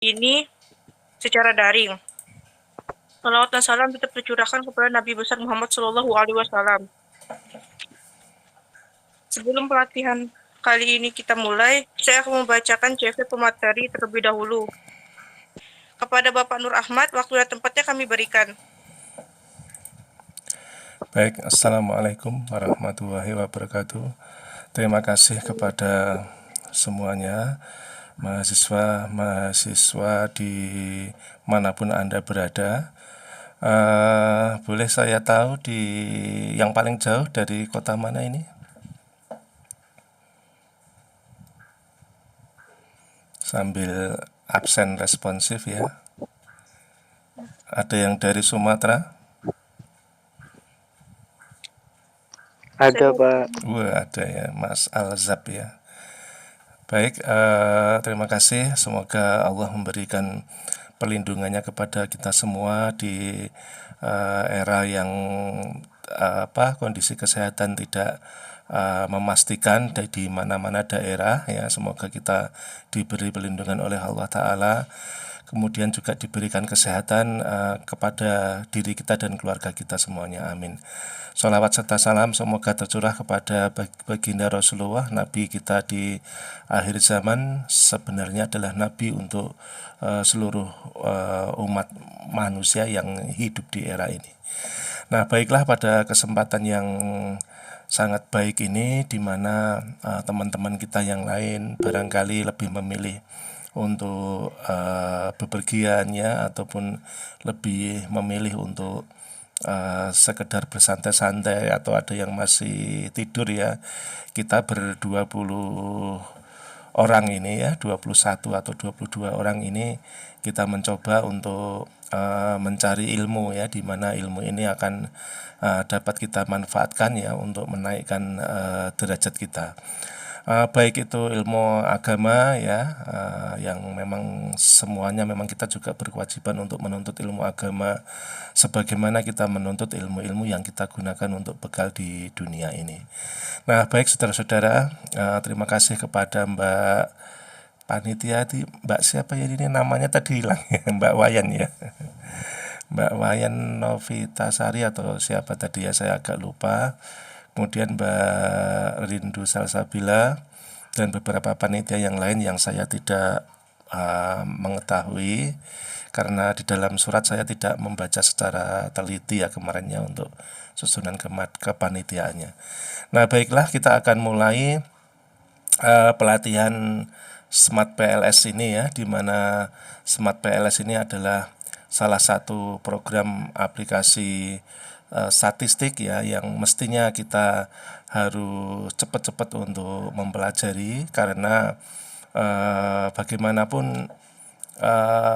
ini secara daring. Salawat dan salam tetap tercurahkan kepada Nabi besar Muhammad SAW. Sebelum pelatihan kali ini kita mulai, saya akan membacakan CV pemateri terlebih dahulu. Kepada Bapak Nur Ahmad, waktu dan tempatnya kami berikan. Baik, Assalamualaikum warahmatullahi wabarakatuh. Terima kasih kepada semuanya, mahasiswa di manapun Anda berada. Boleh saya tahu di yang paling jauh dari kota mana ini? Sambil absen responsif ya. Ada yang dari Sumatera? Ada, Saya Pak. Wah, ada ya, Mas Alzab ya. Baik, terima kasih. Semoga Allah memberikan perlindungannya kepada kita semua di era yang kondisi kesehatan tidak memastikan di mana-mana daerah ya. Semoga kita diberi perlindungan oleh Allah Ta'ala. Kemudian juga diberikan kesehatan kepada diri kita dan keluarga kita semuanya, amin. Sholawat serta salam semoga tercurah kepada baginda Rasulullah, Nabi kita di akhir zaman, sebenarnya adalah Nabi untuk seluruh umat manusia yang hidup di era ini. Nah, baiklah, pada kesempatan yang sangat baik ini, di mana teman-teman kita yang lain barangkali lebih memilih untuk bepergian ya, ataupun lebih memilih untuk sekedar bersantai-santai, atau ada yang masih tidur ya. Kita ber-20 orang ini ya, 21 atau 22 orang ini, kita mencoba untuk mencari ilmu ya, di mana ilmu ini akan dapat kita manfaatkan ya untuk menaikkan derajat kita. Baik itu ilmu agama ya, yang memang semuanya memang kita juga berkewajiban untuk menuntut ilmu agama sebagaimana kita menuntut ilmu-ilmu yang kita gunakan untuk bekal di dunia ini. Nah, baik saudara-saudara, terima kasih kepada Mbak panitia, Mbak siapa ya ini namanya tadi hilang ya, Mbak Wayan ya. Mbak Wayan Novitasari atau siapa tadi ya, saya agak lupa. Kemudian Mbak Rindu Salsabila dan beberapa panitia yang lain yang saya tidak mengetahui, karena di dalam surat saya tidak membaca secara teliti ya kemarinnya untuk susunan kepanitiaannya. Nah, baiklah, kita akan mulai pelatihan Smart PLS ini ya, di mana Smart PLS ini adalah salah satu program aplikasi statistik ya, yang mestinya kita harus cepat-cepat untuk mempelajari, karena bagaimanapun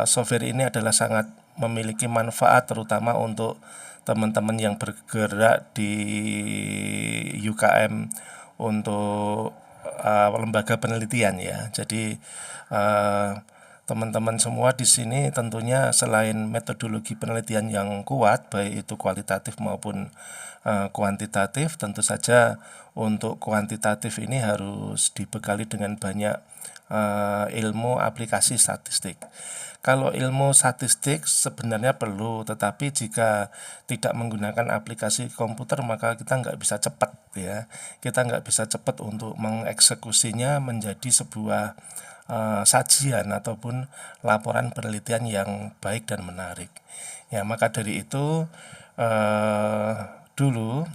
software ini adalah sangat memiliki manfaat, terutama untuk teman-teman yang bergerak di UKM untuk lembaga penelitian ya. Jadi teman-teman semua di sini tentunya selain metodologi penelitian yang kuat, baik itu kualitatif maupun kuantitatif, tentu saja untuk kuantitatif ini harus dibekali dengan banyak ilmu aplikasi statistik. Kalau ilmu statistik sebenarnya perlu, tetapi jika tidak menggunakan aplikasi komputer maka kita nggak bisa cepat ya. Kita nggak bisa cepat untuk mengeksekusinya menjadi sebuah sajian ataupun laporan penelitian yang baik dan menarik. Ya, maka dari itu dulu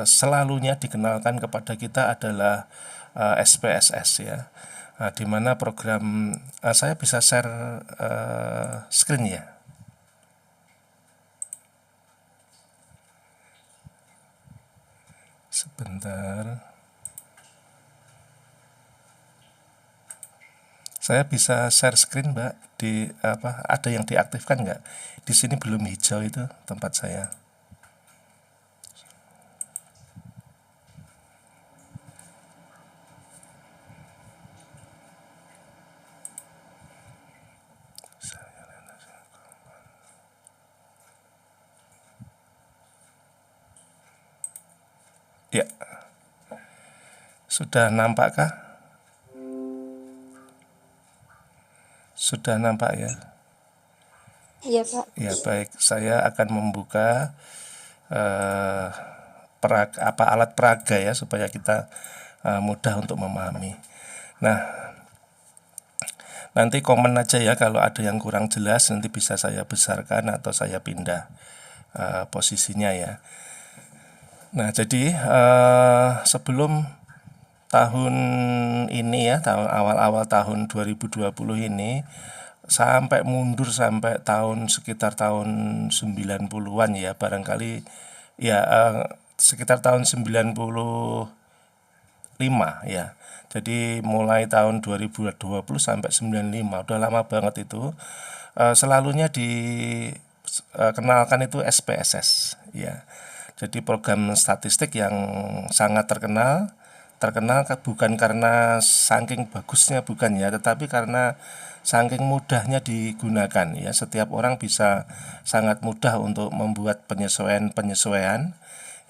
selalunya dikenalkan kepada kita adalah SPSS ya. Di mana program saya bisa share screen ya. Sebentar. Saya bisa share screen, Mbak. Ada yang diaktifkan nggak? Di sini belum hijau itu tempat saya. Ya, sudah nampakkah? Sudah nampak ya? Iya, Pak. Ya, baik. Saya akan membuka eh, alat peraga ya supaya kita mudah untuk memahami. Nah, nanti komen aja ya kalau ada yang kurang jelas, nanti bisa saya besarkan atau saya pindah posisinya ya. Nah, jadi sebelum tahun ini ya, tahun awal-awal tahun 2020 ini sampai mundur sampai sekitar tahun 90-an ya, barangkali ya sekitar tahun 95 ya. Jadi mulai tahun 2020 sampai 95, udah lama banget itu. Selalunya dikenalkan itu SPSS ya. Jadi program statistik yang sangat terkenal bukan karena saking bagusnya, bukan ya, tetapi karena saking mudahnya digunakan ya. Setiap orang bisa sangat mudah untuk membuat penyesuaian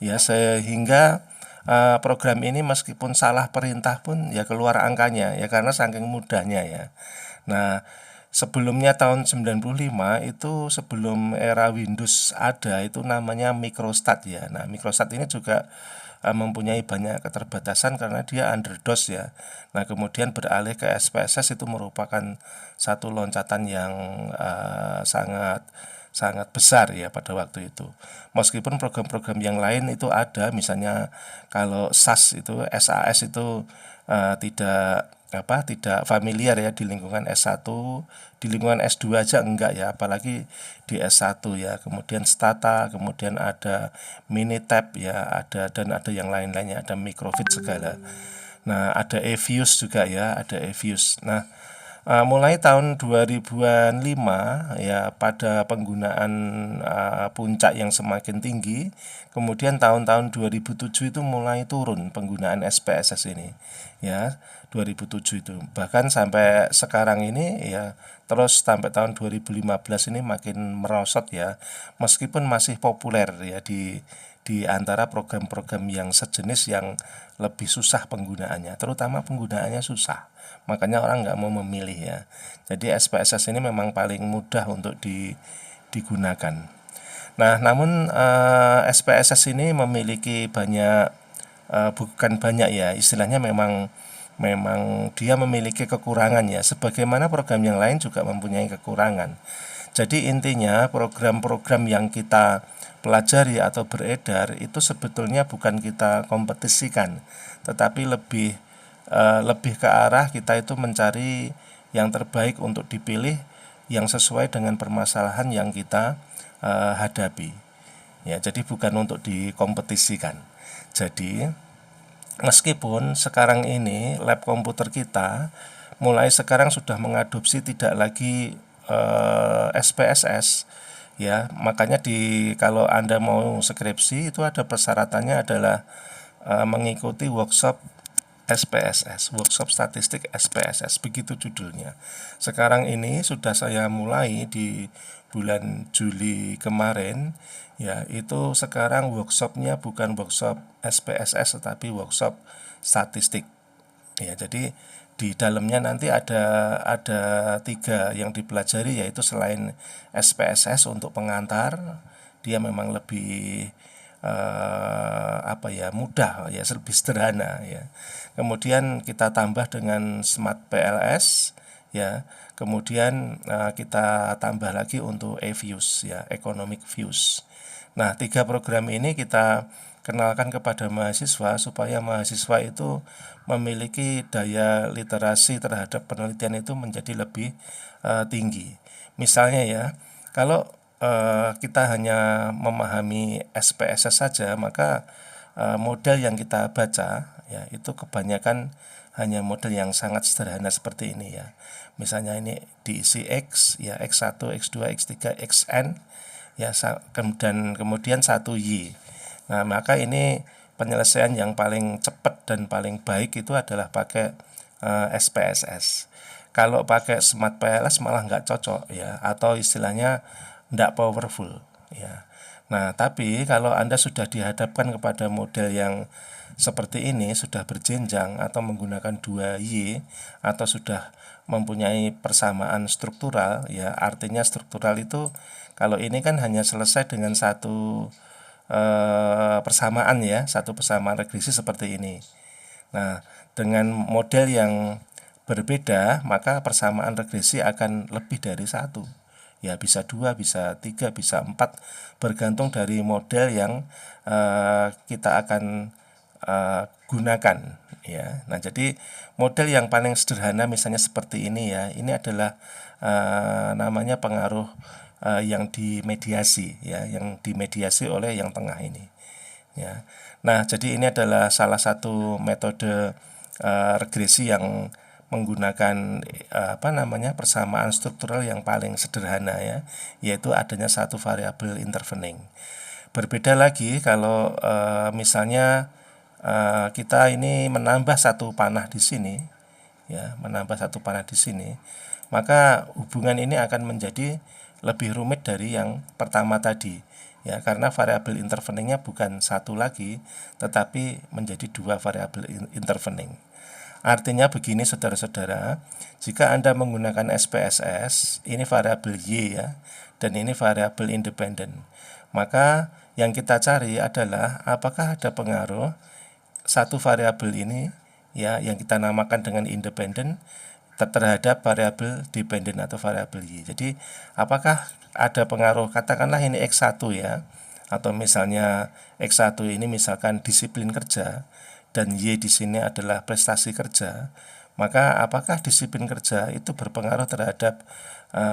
ya, sehingga program ini meskipun salah perintah pun ya keluar angkanya ya, karena saking mudahnya ya. Nah, sebelumnya tahun 95 itu, sebelum era Windows ada, itu namanya microstat ya. Nah, microstat ini juga mempunyai banyak keterbatasan karena dia underDOS ya. Nah, kemudian beralih ke SPSS, itu merupakan satu loncatan yang sangat sangat besar ya pada waktu itu. Meskipun program-program yang lain itu ada, misalnya kalau SAS itu tidak familiar ya di lingkungan S1, di lingkungan S2 aja enggak ya, apalagi di S1 ya. Kemudian Stata, kemudian ada Minitab ya, dan ada yang lain-lainnya, ada Microfit segala. Nah, ada Evius juga ya, ada Evius. Nah, mulai tahun 2005 ya, pada penggunaan puncak yang semakin tinggi, kemudian tahun-tahun 2007 itu mulai turun penggunaan SPSS ini ya, 2007 itu. Bahkan sampai sekarang ini ya, terus sampai tahun 2015 ini makin merosot ya, meskipun masih populer ya di antara program-program yang sejenis yang lebih susah penggunaannya, terutama penggunaannya susah, makanya orang nggak mau memilih ya. Jadi SPSS ini memang paling mudah untuk digunakan. Nah, namun SPSS ini memiliki banyak, bukan banyak ya, istilahnya memang dia memiliki kekurangan ya, sebagaimana program yang lain juga mempunyai kekurangan. Jadi intinya, program-program yang kita pelajari atau beredar itu sebetulnya bukan kita kompetisikan, tetapi lebih ke arah kita itu mencari yang terbaik untuk dipilih, yang sesuai dengan permasalahan yang kita hadapi ya. Jadi bukan untuk dikompetisikan. Jadi meskipun sekarang ini lab komputer kita mulai sekarang sudah mengadopsi tidak lagi SPSS ya, makanya kalau Anda mau skripsi itu ada persyaratannya adalah mengikuti workshop SPSS, workshop statistik SPSS, begitu judulnya. Sekarang ini sudah saya mulai di bulan Juli kemarin ya, itu sekarang workshopnya bukan workshop SPSS tetapi workshop statistik ya. Jadi di dalamnya nanti ada 3 yang dipelajari, yaitu selain SPSS untuk pengantar, dia memang lebih mudah ya, lebih sederhana ya. Kemudian kita tambah dengan Smart PLS ya. Kemudian kita tambah lagi untuk eViews ya, Economic Views. Nah, 3 program ini kita kenalkan kepada mahasiswa supaya mahasiswa itu memiliki daya literasi terhadap penelitian itu menjadi lebih tinggi. Misalnya ya, kalau kita hanya memahami SPSS saja, maka model yang kita baca ya itu kebanyakan hanya model yang sangat sederhana seperti ini ya. Misalnya ini diisi X ya, X1, X2, X3, Xn ya, dan kemudian 1Y. Nah, maka ini penyelesaian yang paling cepat dan paling baik itu adalah pakai SPSS. Kalau pakai Smart PLS malah nggak cocok ya, atau istilahnya nggak powerful ya. Nah, tapi kalau Anda sudah dihadapkan kepada model yang seperti ini, sudah berjenjang atau menggunakan 2Y, atau sudah mempunyai persamaan struktural, ya artinya struktural itu kalau ini kan hanya selesai dengan satu persamaan ya, satu persamaan regresi seperti ini. Nah, dengan model yang berbeda, maka persamaan regresi akan lebih dari satu. Ya bisa 2, bisa 3, bisa 4, bergantung dari model yang kita akan gunakan ya. Nah, jadi model yang paling sederhana misalnya seperti ini ya, ini adalah namanya pengaruh yang dimediasi ya, yang dimediasi oleh yang tengah ini ya. Nah, jadi ini adalah salah satu metode regresi yang menggunakan persamaan struktural yang paling sederhana ya, yaitu adanya satu variabel intervening. Berbeda lagi kalau misalnya kita ini menambah satu panah di sini ya, menambah satu panah di sini, maka hubungan ini akan menjadi lebih rumit dari yang pertama tadi ya, karena variabel interveningnya bukan satu lagi tetapi menjadi 2 variabel intervening. Artinya begini saudara-saudara, jika Anda menggunakan SPSS, ini variabel Y ya, dan ini variabel independen, maka yang kita cari adalah apakah ada pengaruh satu variabel ini ya, yang kita namakan dengan independen, terhadap variabel dependen atau variabel Y. Jadi apakah ada pengaruh, katakanlah ini X1 ya, atau misalnya X1 ini misalkan disiplin kerja dan Y di sini adalah prestasi kerja, maka apakah disiplin kerja itu berpengaruh terhadap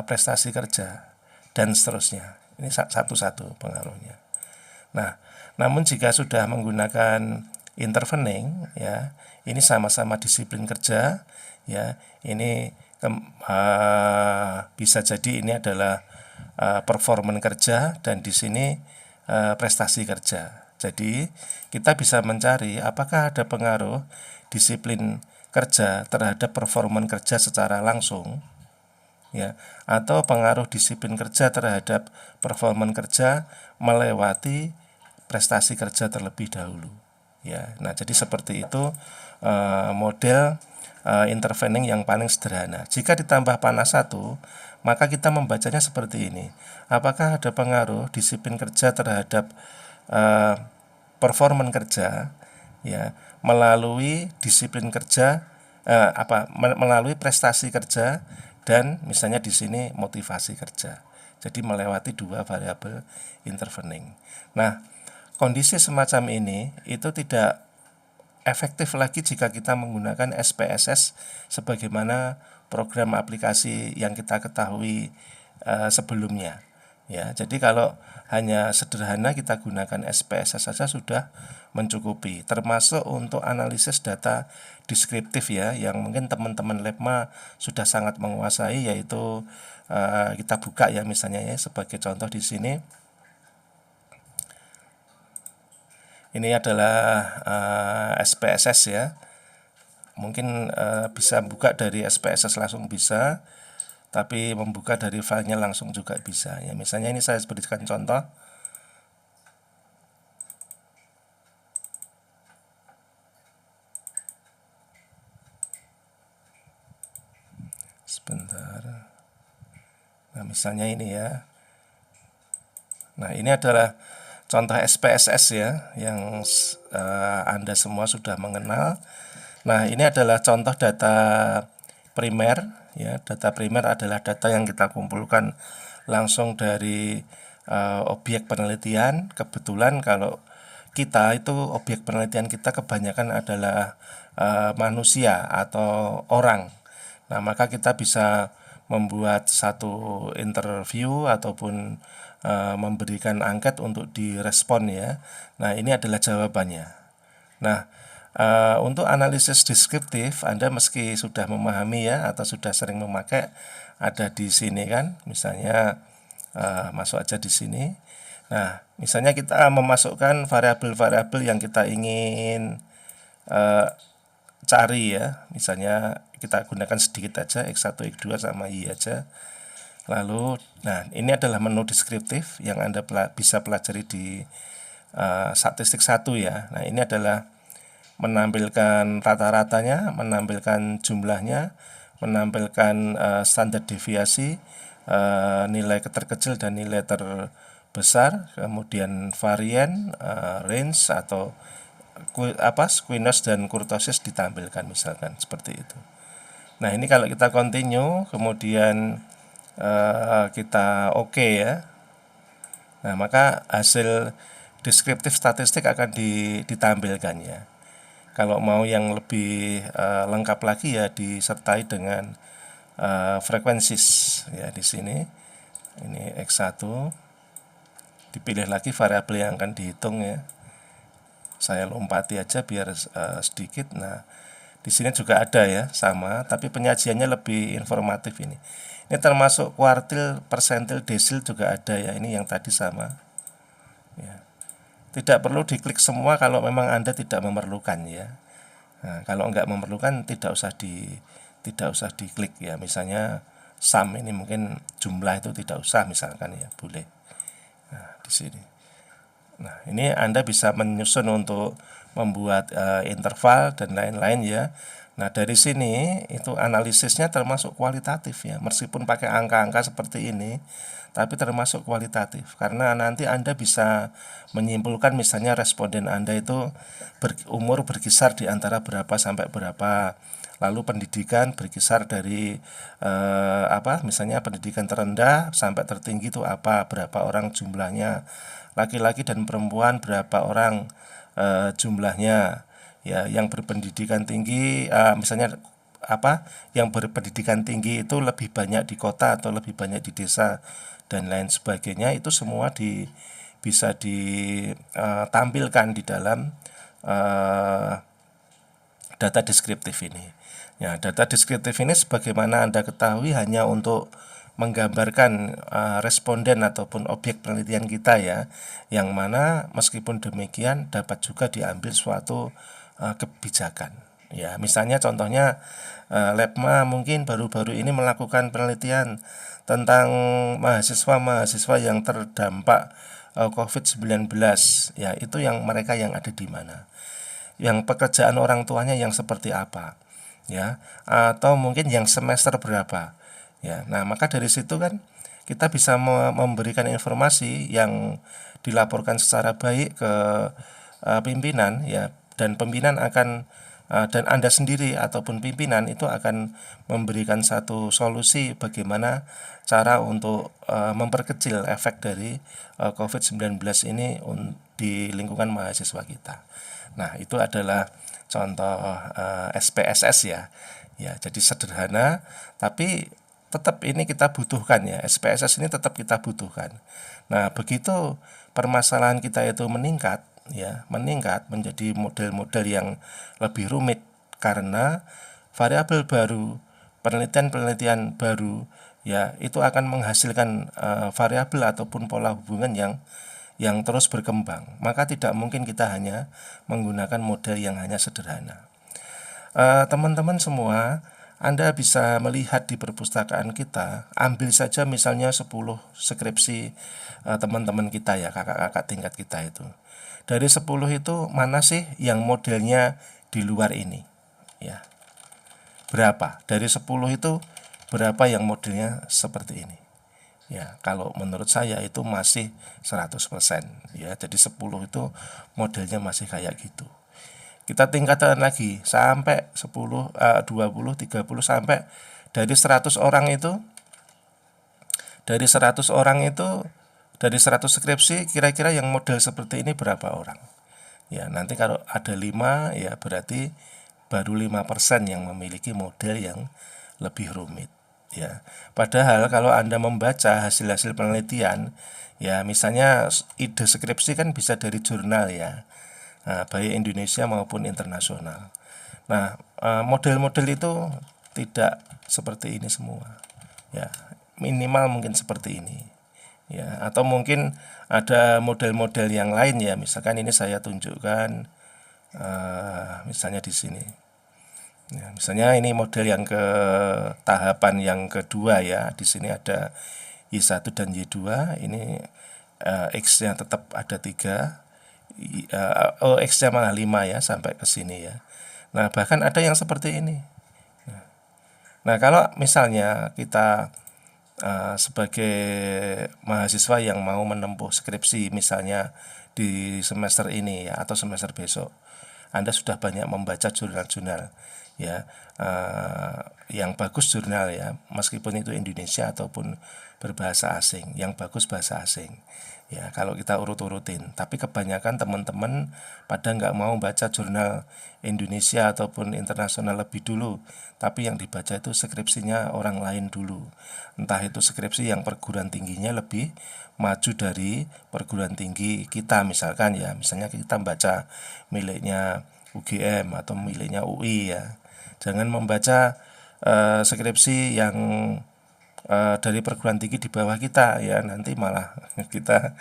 prestasi kerja dan seterusnya. Ini satu-satu pengaruhnya. Nah, namun jika sudah menggunakan intervening ya, ini sama-sama disiplin kerja ya, ini bisa jadi ini adalah performan kerja dan di sini prestasi kerja. Jadi kita bisa mencari apakah ada pengaruh disiplin kerja terhadap performan kerja secara langsung ya, atau pengaruh disiplin kerja terhadap performan kerja melewati prestasi kerja terlebih dahulu ya. Nah, jadi seperti itu model intervening yang paling sederhana. Jika ditambah panah 1, maka kita membacanya seperti ini. Apakah ada pengaruh disiplin kerja terhadap performan kerja ya, melalui disiplin kerja melalui prestasi kerja dan misalnya di sini motivasi kerja. Jadi melewati 2 variabel intervening. Nah, kondisi semacam ini itu tidak efektif lagi jika kita menggunakan SPSS sebagaimana program aplikasi yang kita ketahui sebelumnya ya. Jadi kalau hanya sederhana kita gunakan SPSS saja sudah mencukupi, termasuk untuk analisis data deskriptif ya, yang mungkin teman-teman Labma sudah sangat menguasai, yaitu kita buka ya misalnya ya, sebagai contoh di sini. Ini adalah SPSS ya. Mungkin bisa buka dari SPSS langsung bisa, tapi membuka dari filenya langsung juga bisa ya. Misalnya ini saya berikan contoh. Sebentar. Nah, misalnya ini ya. Nah, ini adalah contoh SPSS ya, yang Anda semua sudah mengenal. Nah, ini adalah contoh data primer ya. Data primer adalah data yang kita kumpulkan langsung dari objek penelitian. Kebetulan kalau kita itu objek penelitian kita kebanyakan adalah manusia atau orang. Nah, maka kita bisa membuat satu interview ataupun memberikan angket untuk direspon ya. Nah, ini adalah jawabannya. Nah, untuk analisis deskriptif Anda meski sudah memahami ya, atau sudah sering memakai, ada di sini kan, misalnya masuk aja di sini. Nah, misalnya kita memasukkan variabel-variabel yang kita ingin cari ya, misalnya kita gunakan sedikit aja, X1, X2 sama Y aja. Lalu, nah ini adalah menu deskriptif yang Anda bisa pelajari di statistik 1 ya. Nah, ini adalah menampilkan rata-ratanya, menampilkan jumlahnya, menampilkan standar deviasi, nilai terkecil dan nilai terbesar, kemudian varian, range atau squamous dan kurtosis ditampilkan misalkan seperti itu. Nah ini kalau kita continue kemudian kita oke ya, nah maka hasil deskriptif statistik akan ditampilkan ya. Kalau mau yang lebih lengkap lagi ya disertai dengan frekuensis ya di sini. Ini X1, dipilih lagi variabel yang akan dihitung ya. Saya lompati aja biar sedikit. Nah, di sini juga ada ya, sama, tapi penyajiannya lebih informatif ini. Ini termasuk kuartil, persentil, desil juga ada ya. Ini yang tadi sama. Ya. Tidak perlu diklik semua kalau memang Anda tidak memerlukan ya. Nah, kalau enggak memerlukan tidak usah diklik ya. Misalnya sum ini mungkin jumlah itu tidak usah misalkan ya, boleh. Nah, di sini. Nah, ini Anda bisa menyusun untuk membuat interval dan lain-lain ya. Nah, dari sini itu analisisnya termasuk kualitatif ya. Meskipun pakai angka-angka seperti ini, tapi termasuk kualitatif. Karena nanti Anda bisa menyimpulkan misalnya responden Anda itu umur berkisar di antara berapa sampai berapa. Lalu pendidikan berkisar dari misalnya pendidikan terendah sampai tertinggi itu apa, berapa orang jumlahnya. Laki-laki dan perempuan berapa orang jumlahnya ya. Yang berpendidikan tinggi misalnya yang berpendidikan tinggi itu lebih banyak di kota atau lebih banyak di desa dan lain sebagainya. Itu semua bisa ditampilkan di dalam data deskriptif ini. Ya, data deskriptif ini sebagaimana Anda ketahui hanya untuk menggambarkan responden ataupun objek penelitian kita ya, yang mana meskipun demikian dapat juga diambil suatu kebijakan. Ya, misalnya contohnya Labma mungkin baru-baru ini melakukan penelitian tentang mahasiswa-mahasiswa yang terdampak COVID-19. Ya, itu yang mereka yang ada di mana. Yang pekerjaan orang tuanya yang seperti apa. Ya, atau mungkin yang semester berapa. Ya, nah maka dari situ kan kita bisa memberikan informasi yang dilaporkan secara baik ke pimpinan ya, dan pimpinan akan dan Anda sendiri ataupun pimpinan itu akan memberikan satu solusi bagaimana cara untuk memperkecil efek dari COVID-19 ini di lingkungan mahasiswa kita. Nah, itu adalah contoh SPSS ya. Ya, jadi sederhana tapi tetap ini kita butuhkan ya. SPSS ini tetap kita butuhkan. Nah, begitu permasalahan kita itu meningkat menjadi model-model yang lebih rumit karena variabel baru, penelitian-penelitian baru ya, itu akan menghasilkan variabel ataupun pola hubungan yang terus berkembang. Maka tidak mungkin kita hanya menggunakan model yang hanya sederhana. Teman-teman semua, Anda bisa melihat di perpustakaan kita, ambil saja misalnya 10 skripsi teman-teman kita ya, kakak-kakak tingkat kita itu. Dari 10 itu mana sih yang modelnya di luar ini? Ya. Berapa? Dari 10 itu berapa yang modelnya seperti ini? Ya, kalau menurut saya itu masih 100% ya. Jadi 10 itu modelnya masih kayak gitu. Kita tingkatkan lagi sampai 10, 20, 30 sampai dari 100 orang itu dari 100 skripsi kira-kira yang model seperti ini berapa orang? Ya, nanti kalau ada 5 ya berarti baru 5% yang memiliki model yang lebih rumit. Ya, padahal kalau Anda membaca hasil-hasil penelitian, ya misalnya ide skripsi kan bisa dari jurnal ya, baik Indonesia maupun internasional. Nah, model-model itu tidak seperti ini semua. Ya, minimal mungkin seperti ini. Ya, atau mungkin ada model-model yang lain ya. Misalkan ini saya tunjukkan, misalnya di sini. Ya, misalnya ini model yang ke tahapan yang kedua ya. Di sini ada Y1 dan Y2. Ini X-nya tetap ada 3. X-nya malah 5 ya sampai ke sini ya. Nah, bahkan ada yang seperti ini. Nah, kalau misalnya kita sebagai mahasiswa yang mau menempuh skripsi misalnya di semester ini ya atau semester besok, Anda sudah banyak membaca jurnal-jurnal ya, yang bagus jurnal ya, meskipun itu Indonesia ataupun berbahasa asing, yang bagus bahasa asing ya, kalau kita urut-urutin. Tapi kebanyakan teman-teman pada nggak mau baca jurnal Indonesia ataupun internasional lebih dulu, tapi yang dibaca itu skripsinya orang lain dulu. Entah itu skripsi yang perguruan tingginya lebih maju dari perguruan tinggi kita misalkan ya, misalnya kita baca miliknya UGM atau miliknya UI ya. Jangan membaca skripsi yang dari perguruan tinggi di bawah kita ya, nanti malah kita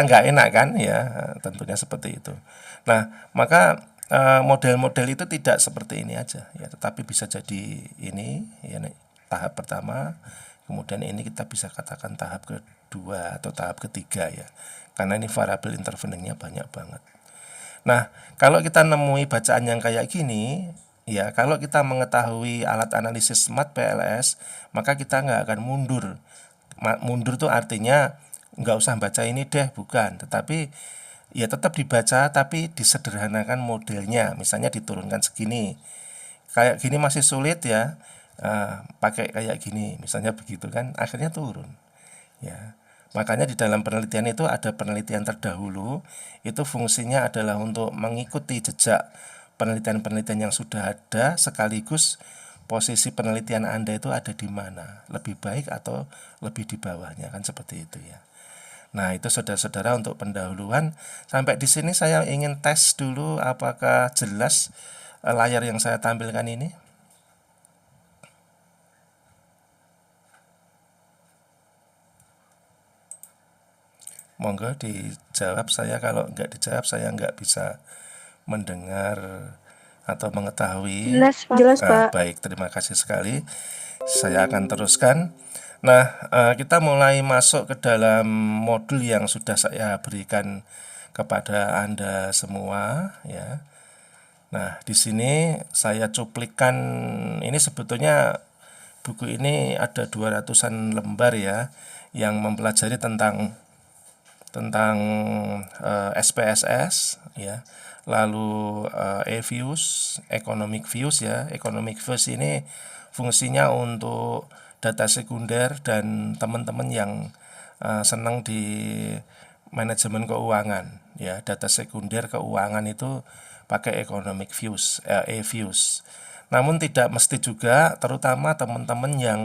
nggak enak kan ya, tentunya seperti itu. Nah, maka model-model itu tidak seperti ini aja ya, tetapi bisa jadi ini ya, tahap pertama, kemudian ini kita bisa katakan tahap kedua atau tahap ketiga ya, karena ini variabel interveningnya banyak banget. Nah, kalau kita nemui bacaan yang kayak gini, ya kalau kita mengetahui alat analisis SMAT PLS, maka kita nggak akan mundur. Mundur tuh artinya nggak usah baca ini deh, bukan. Tetapi ya tetap dibaca, tapi disederhanakan modelnya. Misalnya diturunkan segini, kayak gini masih sulit ya, pakai kayak gini, misalnya begitu kan, akhirnya turun. Ya, makanya di dalam penelitian itu ada penelitian terdahulu, itu fungsinya adalah untuk mengikuti jejak penelitian-penelitian yang sudah ada, sekaligus posisi penelitian Anda itu ada di mana, lebih baik atau lebih di bawahnya, kan seperti itu ya. Nah, itu saudara-saudara untuk pendahuluan. Sampai di sini saya ingin tes dulu apakah jelas layar yang saya tampilkan ini. Monggo dijawab saya, kalau nggak dijawab saya nggak bisa mendengar atau mengetahui. Jelas, Pak. Jelas, Pak. Baik, terima kasih sekali. Saya akan teruskan. Nah, kita mulai masuk ke dalam modul yang sudah saya berikan kepada Anda semua ya. Nah, di sini saya cuplikan, ini sebetulnya buku ini ada 200-an lembar ya, yang mempelajari tentang SPSS ya, lalu E-Views, Economic Views ya. Economic Views ini fungsinya untuk data sekunder dan teman-teman yang senang di manajemen keuangan ya, data sekunder keuangan itu pakai Economic Views, E-Views. Namun tidak mesti juga, terutama teman-teman yang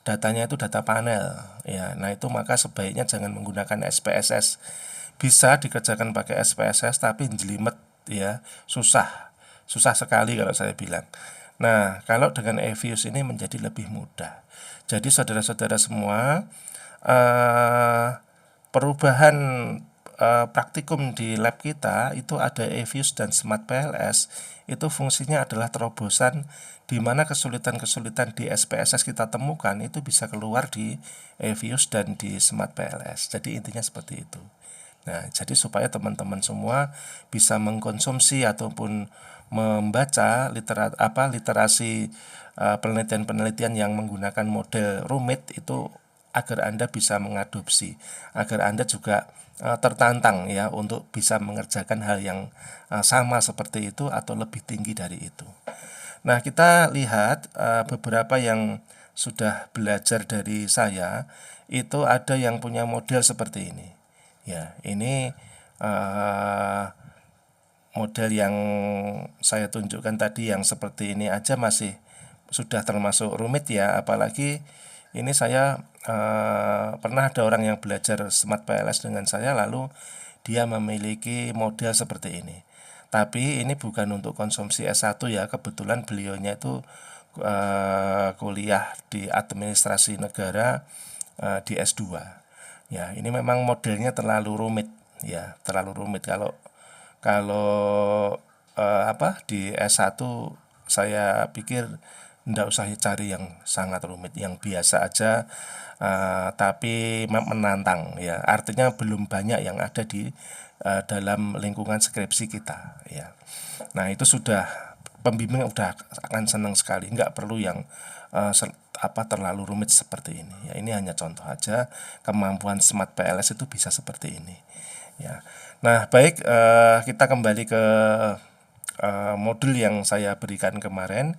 datanya itu data panel ya. Nah, itu maka sebaiknya jangan menggunakan SPSS. Bisa dikerjakan pakai SPSS tapi jelimet ya, susah sekali kalau saya bilang. Nah, kalau dengan E-Views ini menjadi lebih mudah. Jadi saudara-saudara semua, perubahan praktikum di lab kita itu ada E-Views dan SMAT PLS. Itu fungsinya adalah terobosan di mana kesulitan-kesulitan di SPSS kita temukan itu bisa keluar di E-Views dan di SMAT PLS. Jadi intinya seperti itu. Nah, jadi supaya teman-teman semua bisa mengkonsumsi ataupun membaca literasi penelitian-penelitian yang menggunakan model rumit itu, agar Anda bisa mengadopsi, agar Anda juga tertantang ya untuk bisa mengerjakan hal yang sama seperti itu atau lebih tinggi dari itu. Nah, kita lihat beberapa yang sudah belajar dari saya, itu ada yang punya model seperti ini. Ya, ini model yang saya tunjukkan tadi yang seperti ini aja masih sudah termasuk rumit ya, apalagi ini saya pernah ada orang yang belajar SMAT PLS dengan saya, lalu dia memiliki model seperti ini. Tapi ini bukan untuk konsumsi S1 ya, kebetulan beliaunya itu kuliah di administrasi negara di S2. Ya, ini memang modelnya terlalu rumit ya, terlalu rumit. Kalau di S1 saya pikir ndak usah cari yang sangat rumit, yang biasa aja, tapi menantang ya. Artinya belum banyak yang ada di dalam lingkungan skripsi kita ya. Nah, itu sudah pembimbing udah akan senang sekali, nggak perlu yang terlalu rumit seperti ini. Ya, ini hanya contoh aja, kemampuan Smart PLS itu bisa seperti ini. Ya, nah baik, kita kembali ke modul yang saya berikan kemarin.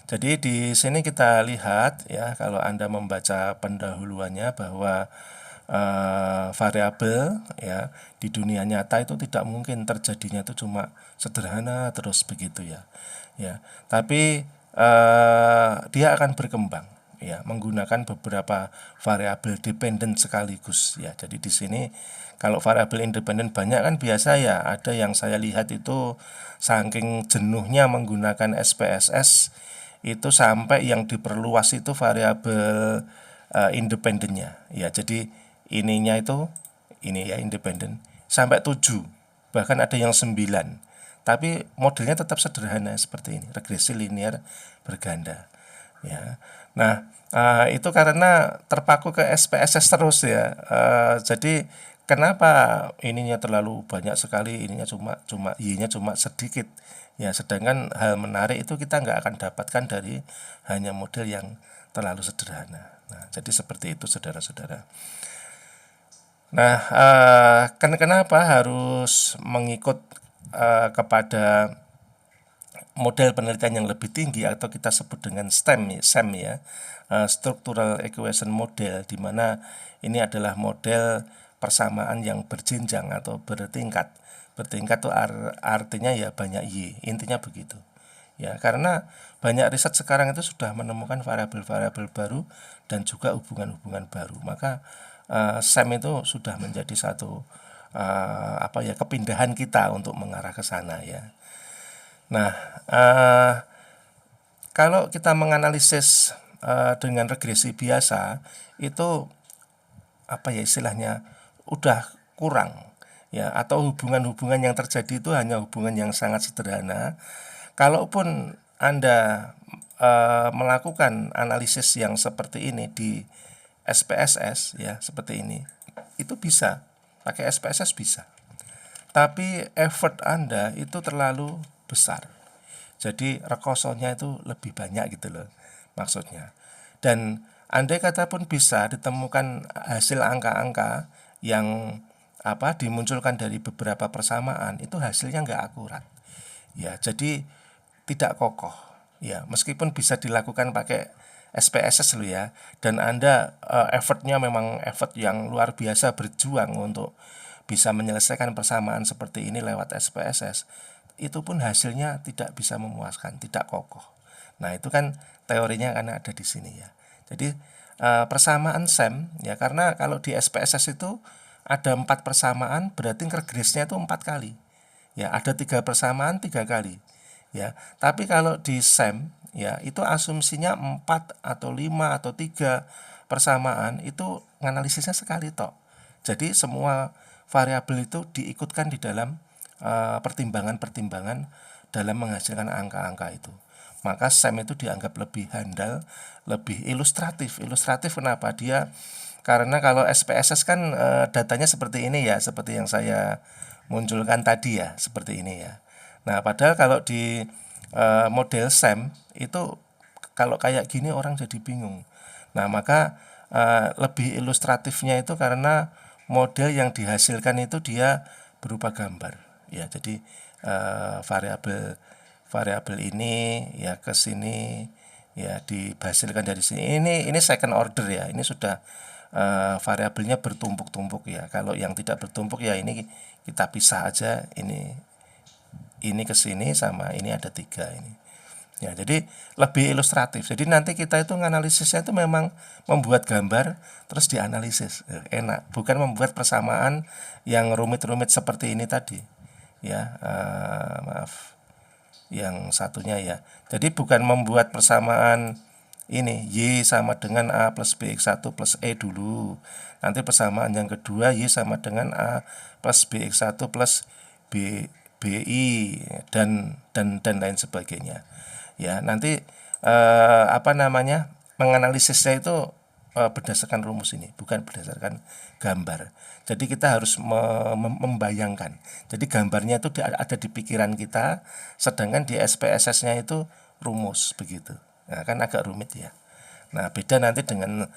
Jadi di sini kita lihat ya, kalau Anda membaca pendahuluannya bahwa variabel ya di dunia nyata itu tidak mungkin terjadinya itu cuma sederhana terus begitu ya. Ya, tapi dia akan berkembang ya menggunakan beberapa variabel dependen sekaligus ya. Jadi di sini kalau variabel independen banyak kan biasa ya, ada yang saya lihat itu saking jenuhnya menggunakan SPSS itu sampai yang diperluas itu variabel independennya ya. Jadi ininya itu ini ya independen sampai 7, bahkan ada yang 9, tapi modelnya tetap sederhana seperti ini, regresi linear berganda ya. Nah itu karena terpaku ke SPSS terus ya. Jadi kenapa ininya terlalu banyak sekali, ininya cuma Y-nya cuma sedikit ya, sedangkan hal menarik itu kita nggak akan dapatkan dari hanya model yang terlalu sederhana. Nah, jadi seperti itu saudara-saudara. Nah, kenapa harus mengikut kepada model penelitian yang lebih tinggi atau kita sebut dengan SEM ya, Structural Equation Model, di mana ini adalah model persamaan yang berjenjang atau bertingkat. Bertingkat itu artinya ya banyak Y, intinya begitu. Ya, karena banyak riset sekarang itu sudah menemukan variabel-variabel baru dan juga hubungan-hubungan baru. Maka SEM itu sudah menjadi satu kepindahan kita untuk mengarah ke sana ya. Nah, kalau kita menganalisis dengan regresi biasa itu istilahnya udah kurang ya, atau hubungan-hubungan yang terjadi itu hanya hubungan yang sangat sederhana. Kalaupun Anda melakukan analisis yang seperti ini di SPSS ya, seperti ini, itu bisa pakai SPSS bisa, tapi effort Anda itu terlalu besar, jadi rekosonya itu lebih banyak gitu loh maksudnya. Dan andai kata pun bisa ditemukan hasil angka-angka yang dimunculkan dari beberapa persamaan, itu hasilnya nggak akurat ya, jadi tidak kokoh ya, meskipun bisa dilakukan pakai SPSS lo ya, dan Anda effortnya memang effort yang luar biasa, berjuang untuk bisa menyelesaikan persamaan seperti ini lewat SPSS, itu pun hasilnya tidak bisa memuaskan, tidak kokoh. Nah, itu kan teorinya karena ada di sini ya. Jadi persamaan SEM ya, karena kalau di SPSS itu ada 4 persamaan, berarti regresinya itu 4 kali ya, ada 3 persamaan 3 kali ya. Tapi kalau di SEM ya, itu asumsinya 4 atau 5 atau 3 persamaan, itu analisisnya sekali tok. Jadi semua variabel itu diikutkan di dalam pertimbangan-pertimbangan dalam menghasilkan angka-angka itu. Maka SEM itu dianggap lebih handal, lebih ilustratif. Ilustratif kenapa? Karena kalau SPSS kan datanya seperti ini ya, seperti yang saya munculkan tadi ya, seperti ini ya. Nah, padahal kalau di model SEM itu kalau kayak gini orang jadi bingung. Nah, maka lebih ilustratifnya itu karena model yang dihasilkan itu dia berupa gambar ya. Jadi variabel ini ya ke sini ya, dihasilkan dari sini. Ini second order ya. Ini sudah variabelnya bertumpuk-tumpuk ya. Kalau yang tidak bertumpuk ya ini kita pisah aja, ini ke sini sama ini ada 3 ini. Ya, jadi lebih ilustratif. Jadi nanti kita itu menganalisisnya itu memang membuat gambar terus dianalisis. Enak, bukan membuat persamaan yang rumit-rumit seperti ini tadi. Ya, maaf. Yang satunya ya. Jadi bukan membuat persamaan ini Y sama dengan A plus BX1 plus E dulu. Nanti persamaan yang kedua Y sama dengan A plus BX1 plus BI dan lain sebagainya. Ya, nanti menganalisisnya itu berdasarkan rumus ini, bukan berdasarkan gambar. Jadi kita harus membayangkan. Jadi gambarnya itu ada di pikiran kita, sedangkan di SPSS-nya itu rumus begitu. Nah, kan agak rumit ya. Nah, beda nanti dengan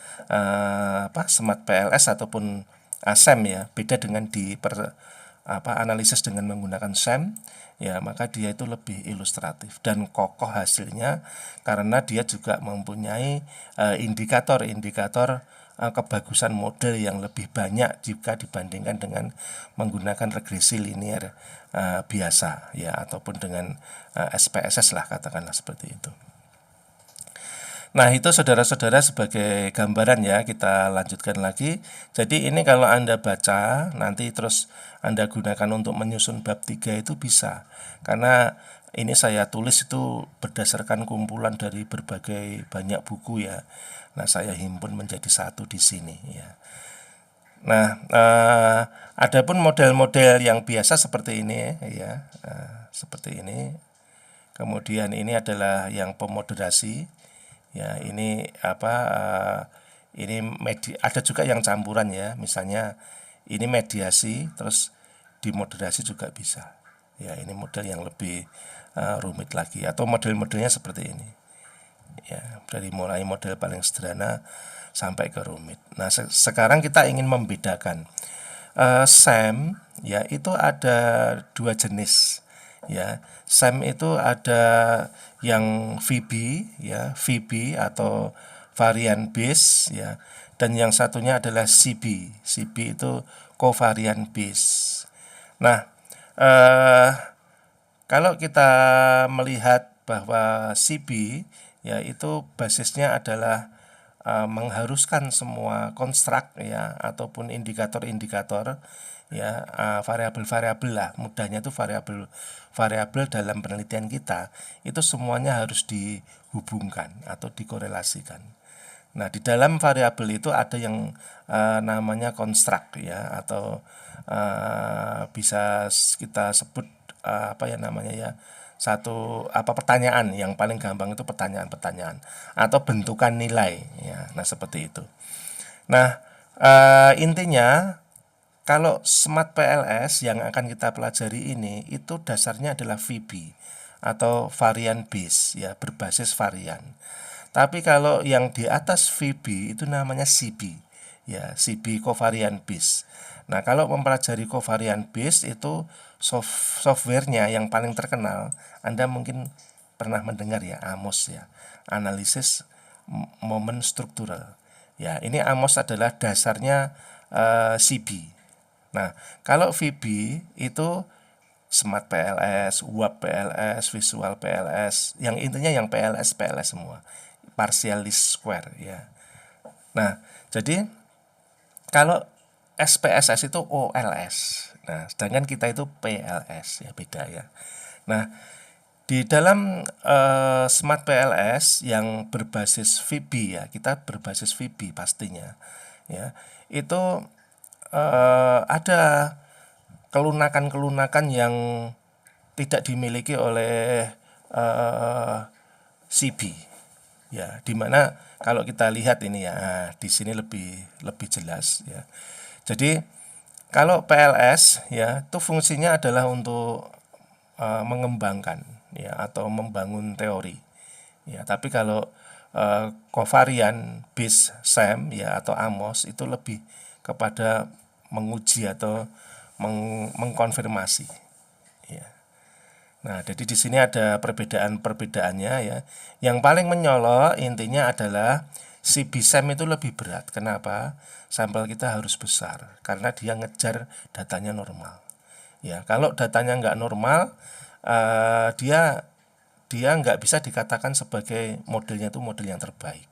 Smart PLS ataupun SEM ya, beda dengan analisis dengan menggunakan SEM ya, maka dia itu lebih ilustratif dan kokoh hasilnya karena dia juga mempunyai indikator-indikator kebagusan model yang lebih banyak jika dibandingkan dengan menggunakan regresi linear biasa ya, ataupun dengan SPSS lah, katakanlah seperti itu. Nah, itu saudara-saudara sebagai gambaran ya, kita lanjutkan lagi. Jadi ini kalau Anda baca, nanti terus Anda gunakan untuk menyusun bab 3 itu bisa. Karena ini saya tulis itu berdasarkan kumpulan dari berbagai banyak buku ya. Nah, saya himpun menjadi satu di sini ya. Nah, adapun model-model yang biasa seperti ini ya, seperti ini. Kemudian ini adalah yang pemoderasi. Ya, ini ini ada juga yang campuran ya, misalnya ini mediasi terus dimoderasi juga bisa. Ya, ini model yang lebih rumit lagi, atau model-modelnya seperti ini. Ya, dari mulai model paling sederhana sampai ke rumit. Nah, sekarang kita ingin membedakan SEM ya, itu ada dua jenis. Ya, SEM itu ada yang VB ya, VB atau varian base ya, dan yang satunya adalah CB. CB itu covariant base. Nah, kalau kita melihat bahwa CB ya, itu basisnya adalah mengharuskan semua konstruk ya, ataupun indikator-indikator ya, variabel-variabel lah, mudahnya itu variabel dalam penelitian kita itu semuanya harus dihubungkan atau dikorelasikan. Nah, di dalam variabel itu ada yang namanya konstruk ya, atau bisa kita sebut satu pertanyaan. Yang paling gampang itu pertanyaan-pertanyaan atau bentukan nilai ya. Nah, seperti itu. Nah, intinya kalau Smart PLS yang akan kita pelajari ini itu dasarnya adalah VB atau varian base ya, berbasis varian. Tapi kalau yang di atas VB itu namanya CB ya, CB covariant base. Nah, kalau mempelajari covariant base itu softwarenya yang paling terkenal, Anda mungkin pernah mendengar ya, AMOS ya, analisis moment struktural. Ya, ini AMOS adalah dasarnya CB. Nah, kalau VB itu Smart PLS, WAP PLS, Visual PLS, yang intinya yang PLS semua, partial least square ya. Nah, jadi kalau SPSS itu OLS. Nah, sedangkan kita itu PLS ya, beda ya. Nah, di dalam Smart PLS yang berbasis VB ya, kita berbasis VB pastinya ya, itu ada kelunakan-kelunakan yang tidak dimiliki oleh CB ya, dimana kalau kita lihat ini ya, di sini lebih jelas ya. Jadi kalau PLS ya, itu fungsinya adalah untuk mengembangkan ya, atau membangun teori ya. Tapi kalau covariant base SEM ya, atau AMOS itu lebih kepada menguji atau mengkonfirmasi ya. Nah, jadi di sini ada perbedaan-perbedaannya ya. Yang paling menyolok intinya adalah si BSEM itu lebih berat. Kenapa? Sampel kita harus besar karena dia ngejar datanya normal. Ya, kalau datanya nggak normal, dia nggak bisa dikatakan sebagai modelnya itu model yang terbaik.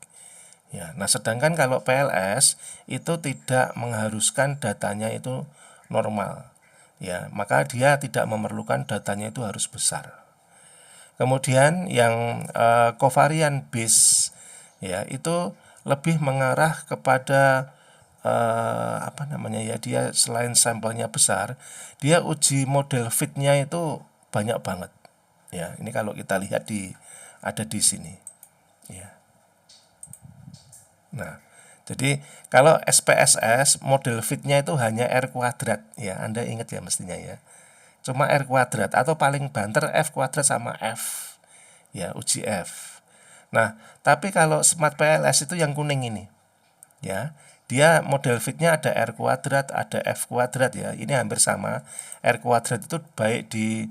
Ya, nah sedangkan kalau PLS itu tidak mengharuskan datanya itu normal. Ya, maka dia tidak memerlukan datanya itu harus besar. Kemudian yang covariant base ya, itu lebih mengarah kepada dia selain sampelnya besar, dia uji model fitnya itu banyak banget. Ya, ini kalau kita lihat ada di sini. Ya. Nah, Jadi kalau SPSS model fitnya itu hanya R kuadrat ya, Anda ingat ya mestinya ya. Cuma R kuadrat atau paling banter F kuadrat sama F ya, uji F. Nah, tapi kalau Smart PLS itu yang kuning ini ya, dia model fitnya ada R kuadrat, ada F kuadrat ya, ini hampir sama. R kuadrat itu baik di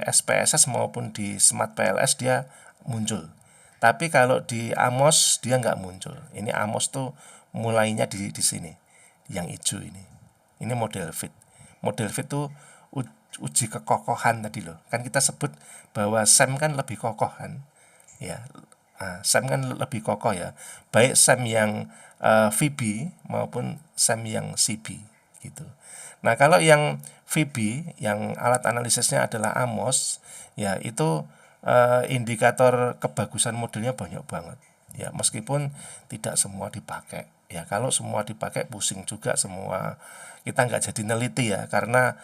SPSS maupun di Smart PLS dia muncul. Tapi kalau di Amos dia nggak muncul. Ini Amos tuh mulainya di sini, yang hijau ini. Ini model fit. Model fit tuh uji kekokohan tadi loh. Kan kita sebut bahwa SEM kan lebih kokoh kan, ya. SEM kan lebih kokoh ya. Baik SEM yang VB maupun SEM yang CB gitu. Nah kalau yang VB yang alat analisisnya adalah Amos, ya itu indikator kebagusan modelnya banyak banget ya, meskipun tidak semua dipakai ya. Kalau semua dipakai pusing juga semua, kita nggak jadi neliti ya, karena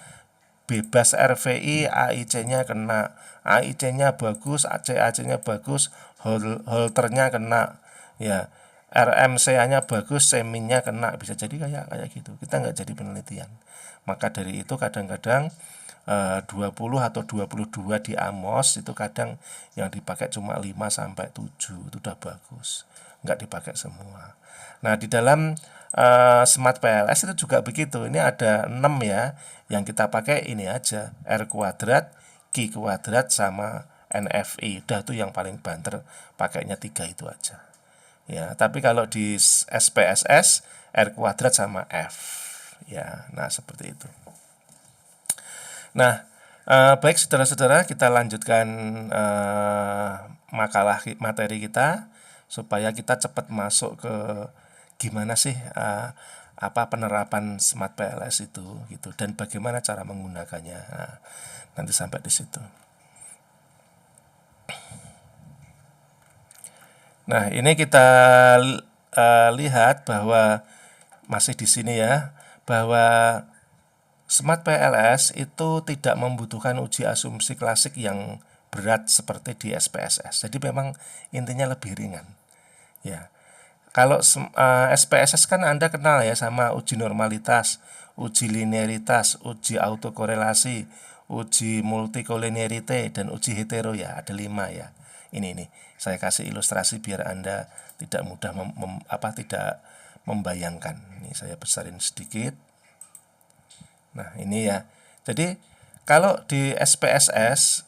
bebas RVI, AIC-nya kena, AIC-nya bagus, ACAC-nya bagus, holternya kena ya, RMCA-nya bagus, seminnya kena, bisa jadi kayak gitu. Kita nggak jadi penelitian. Maka dari itu kadang-kadang 20 atau 22 di Amos itu kadang yang dipakai cuma 5 sampai 7, itu udah bagus. Nggak dipakai semua. Nah, di dalam Smart PLS itu juga begitu. Ini ada 6 ya. Yang kita pakai ini aja, R kuadrat, Q kuadrat sama NFI. Udah tuh yang paling banter, pakainya 3 itu aja. Ya, tapi kalau di SPSS R kuadrat sama F. Ya, nah seperti itu. Nah, baik saudara-saudara, kita lanjutkan makalah materi kita supaya kita cepat masuk ke gimana sih apa penerapan Smart PLS itu gitu, dan bagaimana cara menggunakannya. Nah, nanti sampai di situ. Nah, ini kita lihat bahwa masih di sini ya, bahwa Smart PLS itu tidak membutuhkan uji asumsi klasik yang berat seperti di SPSS. Jadi memang intinya lebih ringan. Ya. Kalau SPSS kan Anda kenal ya sama uji normalitas, uji linearitas, uji autokorelasi, uji multikolinearity, dan uji hetero ya, ada 5 ya. Ini saya kasih ilustrasi biar Anda tidak mudah tidak membayangkan. Ini saya besarin sedikit. Nah ini ya, jadi kalau di SPSS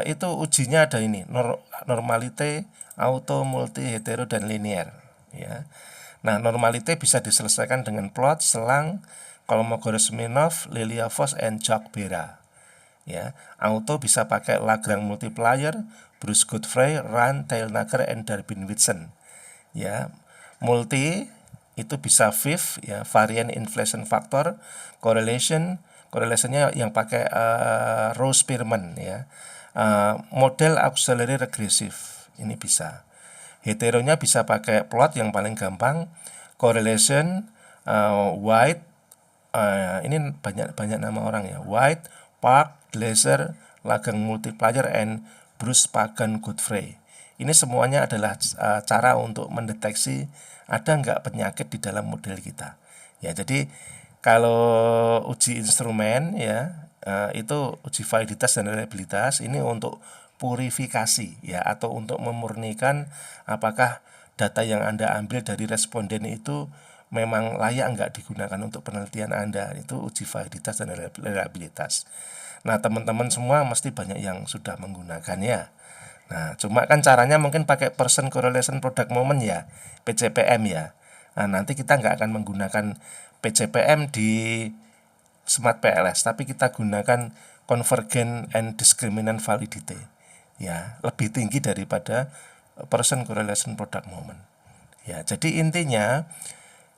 itu ujinya ada ini, normalite, auto, multi, hetero, dan linear ya. Nah normalite bisa diselesaikan dengan plot, selang, Kolmogorov-Smirnov, Liliavos, and Jacques-Bera ya. Auto bisa pakai Lagrange multiplier, Bruce Godfrey, Rand, Teilnager, and Durbin-Watson ya. Multi itu bisa VIF ya, variant inflation factor, correlationnya yang pakai Rose-Spearman ya, model auxiliary regressive ini bisa. Heteronya bisa pakai plot yang paling gampang, correlation, White, ini banyak nama orang ya, White, Park, Glaser, Lagrange multiplier, and Bruce Pagan Godfrey. Ini semuanya adalah cara untuk mendeteksi ada nggak penyakit di dalam model kita. Ya, jadi kalau uji instrumen ya itu uji validitas dan reliabilitas ini untuk purifikasi ya, atau untuk memurnikan apakah data yang Anda ambil dari responden itu memang layak nggak digunakan untuk penelitian Anda. Itu uji validitas dan reliabilitas. Nah, teman-teman semua mesti banyak yang sudah menggunakannya. Nah, cuma kan caranya mungkin pakai Person Correlation Product Moment ya, PCPM ya. Nah, nanti kita nggak akan menggunakan PCPM di Smart PLS, tapi kita gunakan Convergent and Discriminant Validity. Ya, lebih tinggi daripada Person Correlation Product Moment. Ya, jadi intinya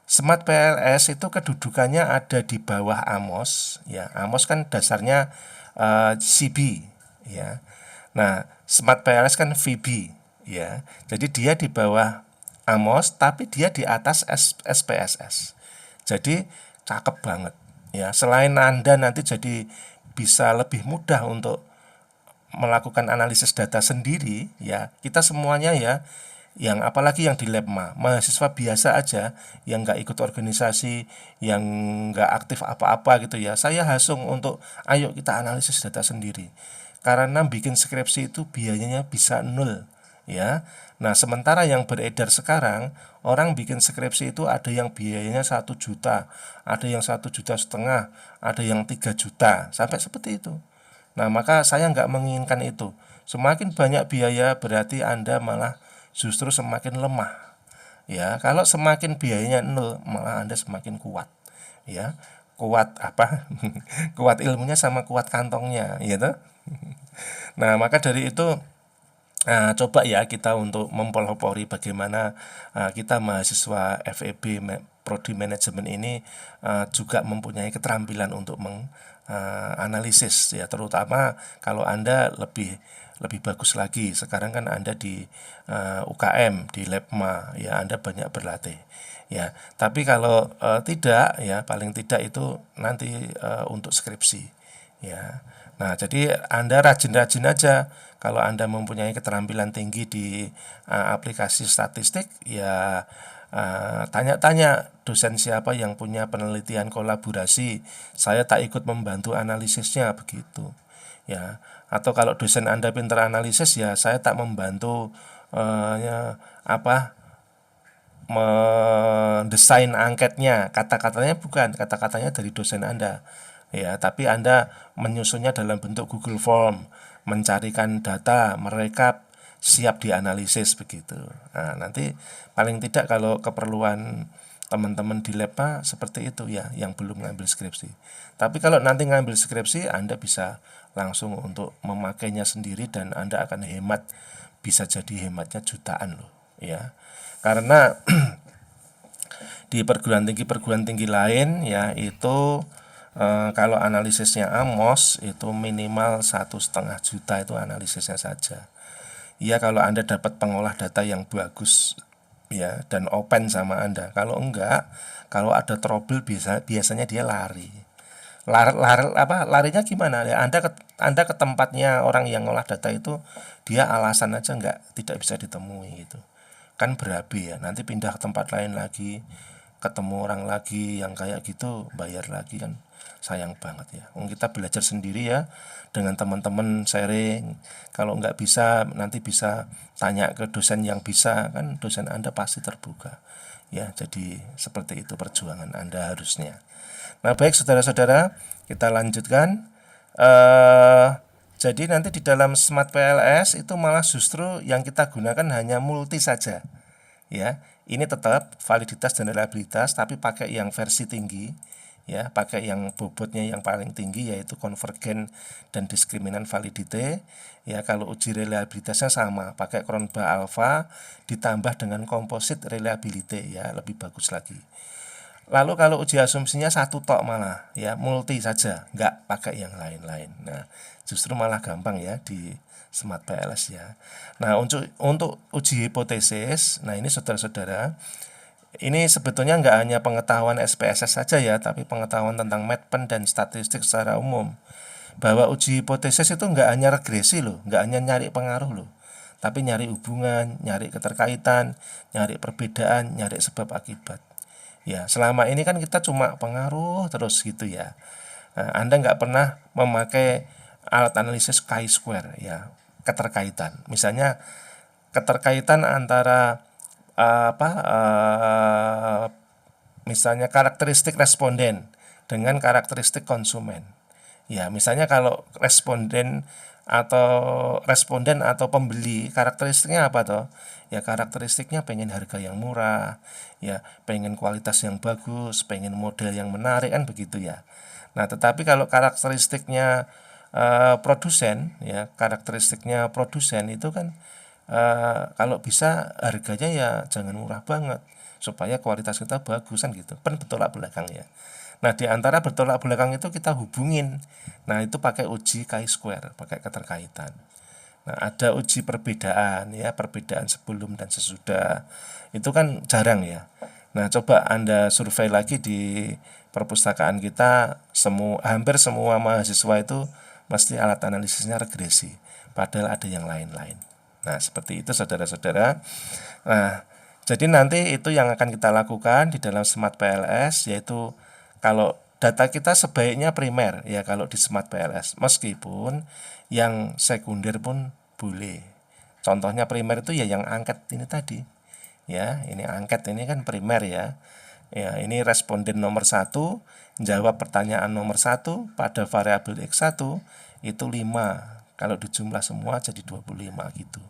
Smart PLS itu kedudukannya ada di bawah Amos. Ya, Amos kan dasarnya CB. Ya. Nah, Smart PLS kan VB ya. Jadi dia di bawah Amos tapi dia di atas SPSS. Jadi cakep banget ya. Selain Anda nanti jadi bisa lebih mudah untuk melakukan analisis data sendiri ya. Kita semuanya ya yang apalagi yang di Lepma, mahasiswa biasa aja yang nggak ikut organisasi, yang nggak aktif apa-apa gitu ya, saya hasung untuk ayo kita analisis data sendiri. Karena bikin skripsi itu biayanya bisa nol, ya. Nah, sementara yang beredar sekarang, orang bikin skripsi itu ada yang biayanya 1 juta, ada yang 1,5 juta, ada yang 3 juta, sampai seperti itu. Nah, maka saya nggak menginginkan itu. Semakin banyak biaya berarti Anda malah justru semakin lemah. Ya, kalau semakin biayanya nol, malah Anda semakin kuat. Ya, kuat apa? Kuat ilmunya sama kuat kantongnya, gitu. Nah, maka dari itu coba ya kita untuk mempelopori bagaimana kita mahasiswa FEB Prodi Manajemen ini juga mempunyai keterampilan untuk menganalisis ya, terutama kalau Anda lebih bagus lagi. Sekarang kan Anda di UKM, di Lepma ya, Anda banyak berlatih. Ya, tapi kalau tidak ya, paling tidak itu nanti untuk skripsi ya. Nah, jadi Anda rajin-rajin aja. Kalau Anda mempunyai keterampilan tinggi di aplikasi statistik, ya tanya-tanya dosen siapa yang punya penelitian kolaborasi. Saya tak ikut membantu analisisnya, begitu. Ya, atau kalau dosen Anda pintar analisis, ya saya tak membantu ya, mendesain angketnya. Kata-katanya bukan, kata-katanya dari dosen Anda. Ya, tapi Anda menyusunnya dalam bentuk Google Form, mencarikan data, merekap, siap dianalisis begitu. Nah, nanti paling tidak kalau keperluan teman-teman di lab seperti itu ya, yang belum ngambil skripsi. Tapi kalau nanti ngambil skripsi, Anda bisa langsung untuk memakainya sendiri dan Anda akan hemat, bisa jadi hematnya jutaan loh, ya. Karena di perguruan tinggi lain ya itu kalau analisisnya Amos itu minimal 1,5 juta itu analisisnya saja. Ya, kalau Anda dapat pengolah data yang bagus ya dan open sama Anda. Kalau enggak, kalau ada trouble biasanya dia lari. Larinya gimana ya? Anda ke tempatnya orang yang ngolah data itu, dia alasan aja tidak bisa ditemui gitu. Kan berabe ya, nanti pindah ke tempat lain lagi, ketemu orang lagi yang kayak gitu, bayar lagi, kan sayang banget ya. Kita belajar sendiri ya, dengan teman-teman sharing. Kalau nggak bisa, nanti bisa tanya ke dosen yang bisa, kan dosen Anda pasti terbuka ya. Jadi seperti itu perjuangan Anda harusnya. Nah, baik saudara-saudara, kita lanjutkan. Jadi nanti di dalam Smart PLS itu malah justru yang kita gunakan hanya multi saja. Ya, ini tetap validitas dan reliabilitas tapi pakai yang versi tinggi ya, pakai yang bobotnya yang paling tinggi yaitu konvergen dan diskriminan validity. Ya, kalau uji reliabilitasnya sama, pakai Cronbach alpha ditambah dengan composite reliability ya, lebih bagus lagi. Lalu kalau uji asumsinya satu tok malah ya, multi saja, nggak pakai yang lain-lain. Nah, justru malah gampang ya di Smart PLS ya. Nah, untuk uji hipotesis, nah ini saudara-saudara, ini sebetulnya nggak hanya pengetahuan SPSS saja ya, tapi pengetahuan tentang Medpen dan statistik secara umum. Bahwa uji hipotesis itu nggak hanya regresi loh, nggak hanya nyari pengaruh loh, tapi nyari hubungan, nyari keterkaitan, nyari perbedaan, nyari sebab akibat. Ya, selama ini kan kita cuma pengaruh terus gitu ya. Nah, Anda nggak pernah memakai alat analisis chi-square ya, keterkaitan. Misalnya keterkaitan antara misalnya karakteristik responden dengan karakteristik konsumen. Ya, misalnya kalau responden atau pembeli, karakteristiknya apa toh? Ya, karakteristiknya pengen harga yang murah, ya, pengen kualitas yang bagus, pengen model yang menarik, kan begitu ya. Nah, tetapi kalau karakteristiknya produsen, ya, karakteristiknya produsen itu kan kalau bisa harganya ya jangan murah banget supaya kualitas kita bagus, kan gitu. Bertolak belakang ya. Nah, di antara bertolak belakang itu kita hubungin. Nah, itu pakai uji chi-square, pakai keterkaitan. Nah, ada uji perbedaan ya, perbedaan sebelum dan sesudah. Itu kan jarang ya. Nah, coba Anda survei lagi di perpustakaan kita, hampir semua mahasiswa itu pasti alat analisisnya regresi, padahal ada yang lain-lain. Nah, seperti itu saudara-saudara. Nah, jadi nanti itu yang akan kita lakukan di dalam Smart PLS, yaitu kalau data kita sebaiknya primer ya kalau di Smart PLS, meskipun yang sekunder pun boleh. Contohnya primer itu ya yang angket ini tadi. Ya, ini angket ini kan primer ya. Ya, ini responden nomor 1 jawab pertanyaan nomor 1 pada variabel X1 itu 5. Kalau dijumlah semua jadi 25 gitu.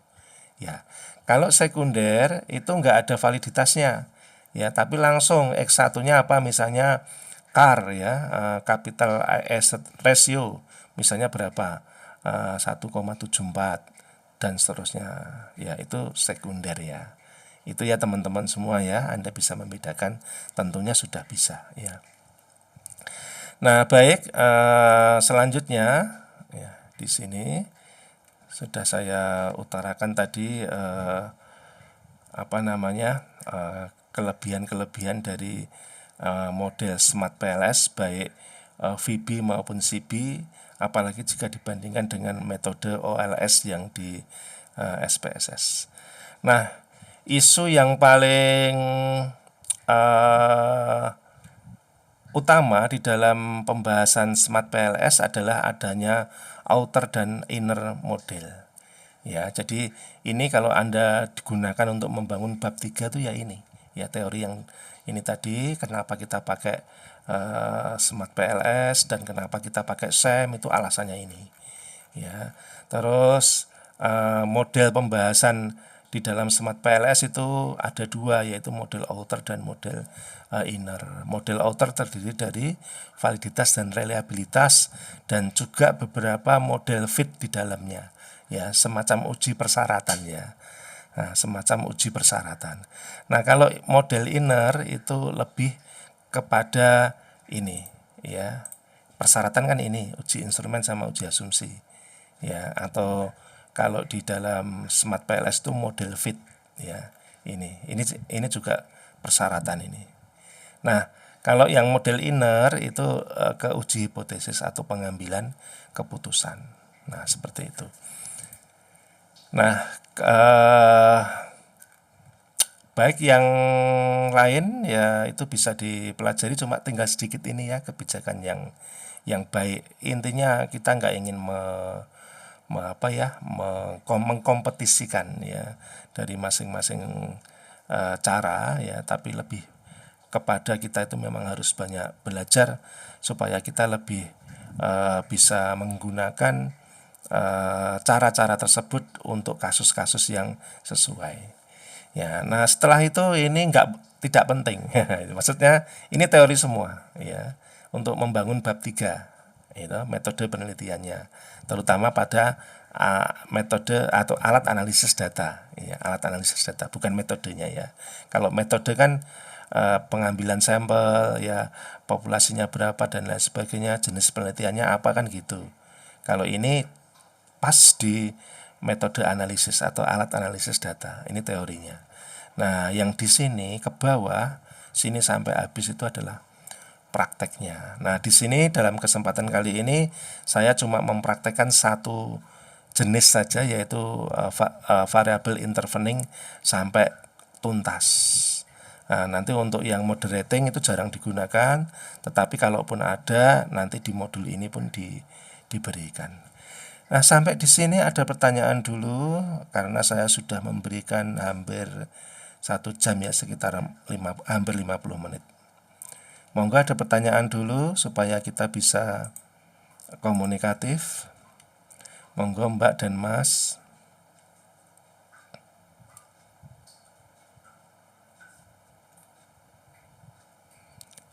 Ya, kalau sekunder itu enggak ada validitasnya. Ya, tapi langsung X1-nya apa? Misalnya CAR ya, capital asset ratio misalnya berapa? 1,74 dan seterusnya. Ya, itu sekunder ya. Itu ya teman-teman semua ya, Anda bisa membedakan, tentunya sudah bisa ya. Nah, baik, selanjutnya ya di sini sudah saya utarakan tadi kelebihan-kelebihan dari model Smart PLS baik VB maupun CB, apalagi jika dibandingkan dengan metode OLS yang di SPSS. Nah, isu yang paling utama di dalam pembahasan Smart PLS adalah adanya outer dan inner model. Ya, jadi ini kalau Anda digunakan untuk membangun bab 3 itu ya ini. Ya, teori yang ini tadi, kenapa kita pakai Smart PLS dan kenapa kita pakai SEM, itu alasannya ini. Ya. Terus model pembahasan di dalam Smart PLS itu ada dua, yaitu model outer dan model inner. Model outer terdiri dari validitas dan reliabilitas dan juga beberapa model fit di dalamnya. Ya, semacam uji persyaratan ya. Nah, semacam uji persyaratan. Nah, kalau model inner itu lebih kepada ini ya. Persyaratan kan ini, uji instrumen sama uji asumsi. Ya, atau kalau di dalam Smart PLS itu model fit ya. Ini juga persyaratan ini. Nah, kalau yang model inner itu ke uji hipotesis atau pengambilan keputusan. Nah, seperti itu. Nah, baik yang lain ya itu bisa dipelajari, cuma tinggal sedikit ini ya, kebijakan yang baik. Intinya kita nggak ingin mengkompetisikan ya dari masing-masing cara ya, tapi lebih kepada kita itu memang harus banyak belajar supaya kita lebih bisa menggunakan cara-cara tersebut untuk kasus-kasus yang sesuai. Ya, nah setelah itu ini tidak penting. Maksudnya ini teori semua ya untuk membangun bab 3 itu metode penelitiannya, terutama pada metode atau alat analisis data ya, alat analisis data bukan metodenya ya. Kalau metode kan pengambilan sampel ya, populasinya berapa dan lain sebagainya, jenis penelitiannya apa kan gitu. Kalau ini pas di metode analisis atau alat analisis data, ini teorinya. Nah, yang di sini ke bawah, sini sampai habis itu adalah prakteknya. Nah, di sini dalam kesempatan kali ini saya cuma mempraktekkan satu jenis saja, yaitu variabel intervening sampai tuntas. Nah, nanti untuk yang moderating itu jarang digunakan, tetapi kalaupun ada nanti di modul ini pun diberikan. Nah, sampai di sini ada pertanyaan dulu karena saya sudah memberikan hampir 1 jam ya, sekitar hampir 50 menit. Monggo ada pertanyaan dulu supaya kita bisa komunikatif. Monggo Mbak dan Mas.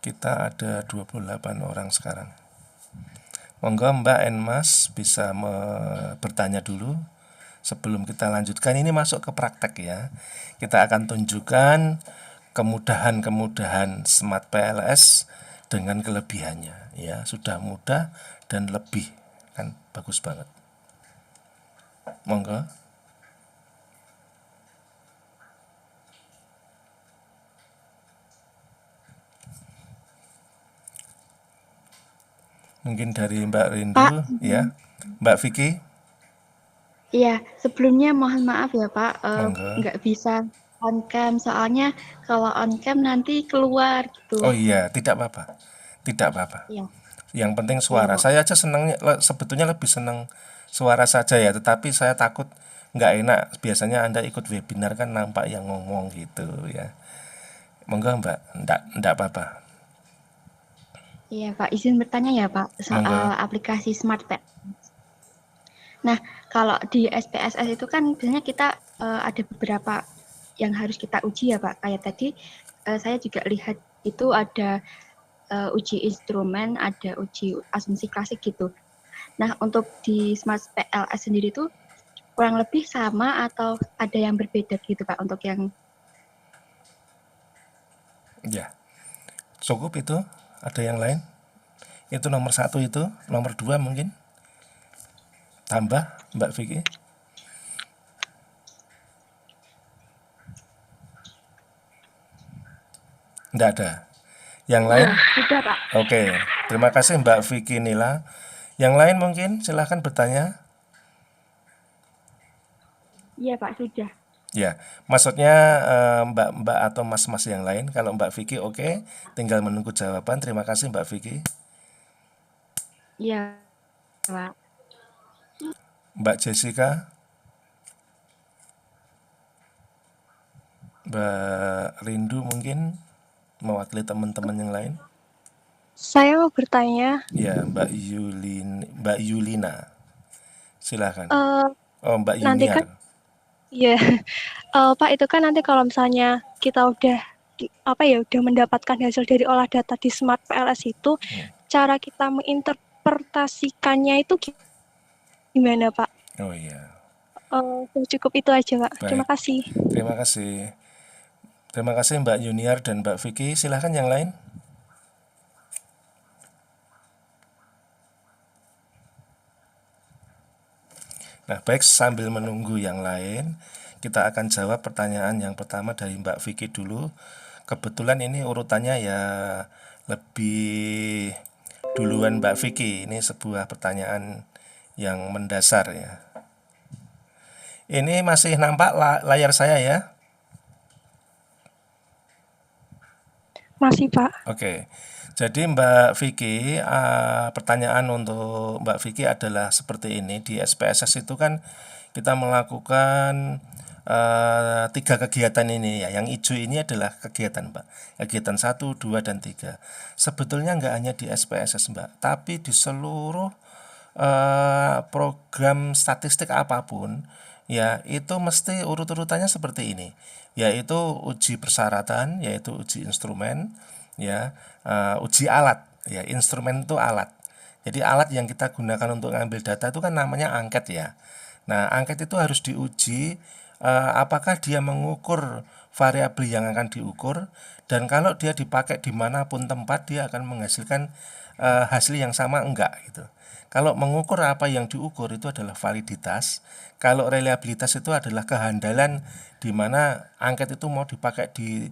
Kita ada 28 orang sekarang. Monggo Mbak dan Mas bisa bertanya dulu sebelum kita lanjutkan. Ini masuk ke praktek ya. Kita akan tunjukkan kemudahan-kemudahan Smart PLS dengan kelebihannya ya. Sudah mudah dan lebih, kan bagus banget. Monggo. Mungkin dari Mbak Rindu Pak, ya. Mbak Vicky. Iya, sebelumnya mohon maaf ya Pak, Monggo. nggak bisa on cam, soalnya kalau on cam nanti keluar gitu. Oh iya, tidak apa-apa. Tidak apa-apa. Iya, Yang penting iya suara. Pak. Saya aja senangnya sebetulnya lebih senang suara saja ya, tetapi saya takut nggak enak. Biasanya Anda ikut webinar kan nampak yang ngomong gitu ya. Monggo Mbak, enggak apa-apa. Iya Pak, izin bertanya ya Pak, soal Monggo. aplikasi Smart Pad. Nah, kalau di SPSS itu kan biasanya kita ada beberapa yang harus kita uji ya Pak. Kayak tadi saya juga lihat itu ada uji instrumen, ada uji asumsi klasik gitu. Nah, untuk di Smart PLS sendiri itu kurang lebih sama atau ada yang berbeda gitu Pak untuk yang Ya, cukup itu. Ada yang lain? Itu nomor 1 itu, nomor 2 mungkin tambah Mbak Vicky. Enggak ada. Yang lain? sudah Pak? Oke, terima kasih Mbak Vicky Nila. Yang lain mungkin silahkan bertanya. Iya Pak, sudah. Ya, maksudnya Mbak-mbak atau mas-mas yang lain. Kalau Mbak Vicky oke, tinggal menunggu jawaban. Terima kasih Mbak Vicky. Iya Pak. Mbak Jessica, Mbak Rindu mungkin mewakili teman-teman yang lain. Saya mau bertanya, Ya, Mbak Yulina. Silahkan. eh, Oh, Mbak nanti kan, Yuniar. ya, Pak itu kan nanti kalau misalnya kita udah udah mendapatkan hasil dari olah data di Smart PLS itu, cara kita menginterpretasikannya itu gimana Pak? Oh iya, Cukup itu aja Pak. Terima baik. kasih. Terima kasih. Terima kasih Mbak Yuniar dan Mbak Vicky. Silahkan yang lain. Nah, baik, sambil menunggu yang lain, kita akan jawab pertanyaan yang pertama dari Mbak Vicky dulu. Kebetulan ini urutannya ya lebih duluan Mbak Vicky. Ini sebuah pertanyaan yang mendasar ya. Ini masih nampak layar saya ya? Masih Pak. Oke. Jadi Mbak Vicky, pertanyaan untuk Mbak Vicky adalah seperti ini. Di SPSS itu kan kita melakukan 3 kegiatan ini ya. Yang hijau ini adalah kegiatan Mbak. Kegiatan 1, 2, dan 3. Sebetulnya nggak hanya di SPSS Mbak, tapi di seluruh program statistik apapun ya itu mesti urut-urutannya seperti ini, yaitu uji persyaratan, yaitu uji instrumen, ya, uji alat, ya, instrumen itu alat. Jadi alat yang kita gunakan untuk ngambil data itu kan namanya angket ya. Nah, angket itu harus diuji apakah dia mengukur variabel yang akan diukur, dan kalau dia dipakai dimanapun tempat dia akan menghasilkan hasil yang sama enggak gitu. Kalau mengukur apa yang diukur itu adalah validitas. Kalau reliabilitas itu adalah kehandalan di mana angket itu mau dipakai di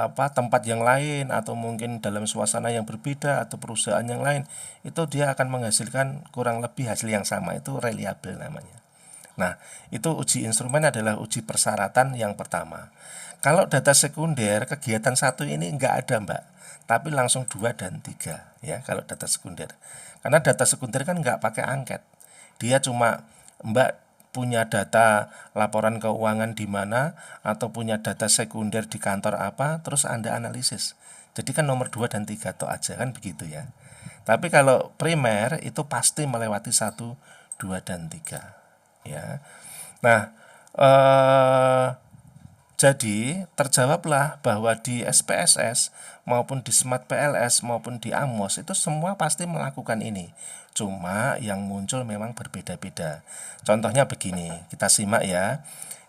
tempat yang lain atau mungkin dalam suasana yang berbeda atau perusahaan yang lain, itu dia akan menghasilkan kurang lebih hasil yang sama, itu reliable namanya. Nah, itu uji instrumen adalah uji persyaratan yang pertama. Kalau data sekunder, kegiatan 1 ini enggak ada Mbak, tapi langsung 2 dan 3 ya kalau data sekunder. Karena data sekunder kan enggak pakai angket. Dia cuma Mbak punya data laporan keuangan di mana atau punya data sekunder di kantor apa, terus Anda analisis. Jadi kan nomor 2 dan 3 toh aja kan begitu ya. Tapi kalau primer itu pasti melewati 1, 2, dan 3 ya. Nah, jadi terjawablah bahwa di SPSS maupun di Smart PLS maupun di AMOS itu semua pasti melakukan ini. Cuma yang muncul memang berbeda-beda. Contohnya begini, kita simak ya.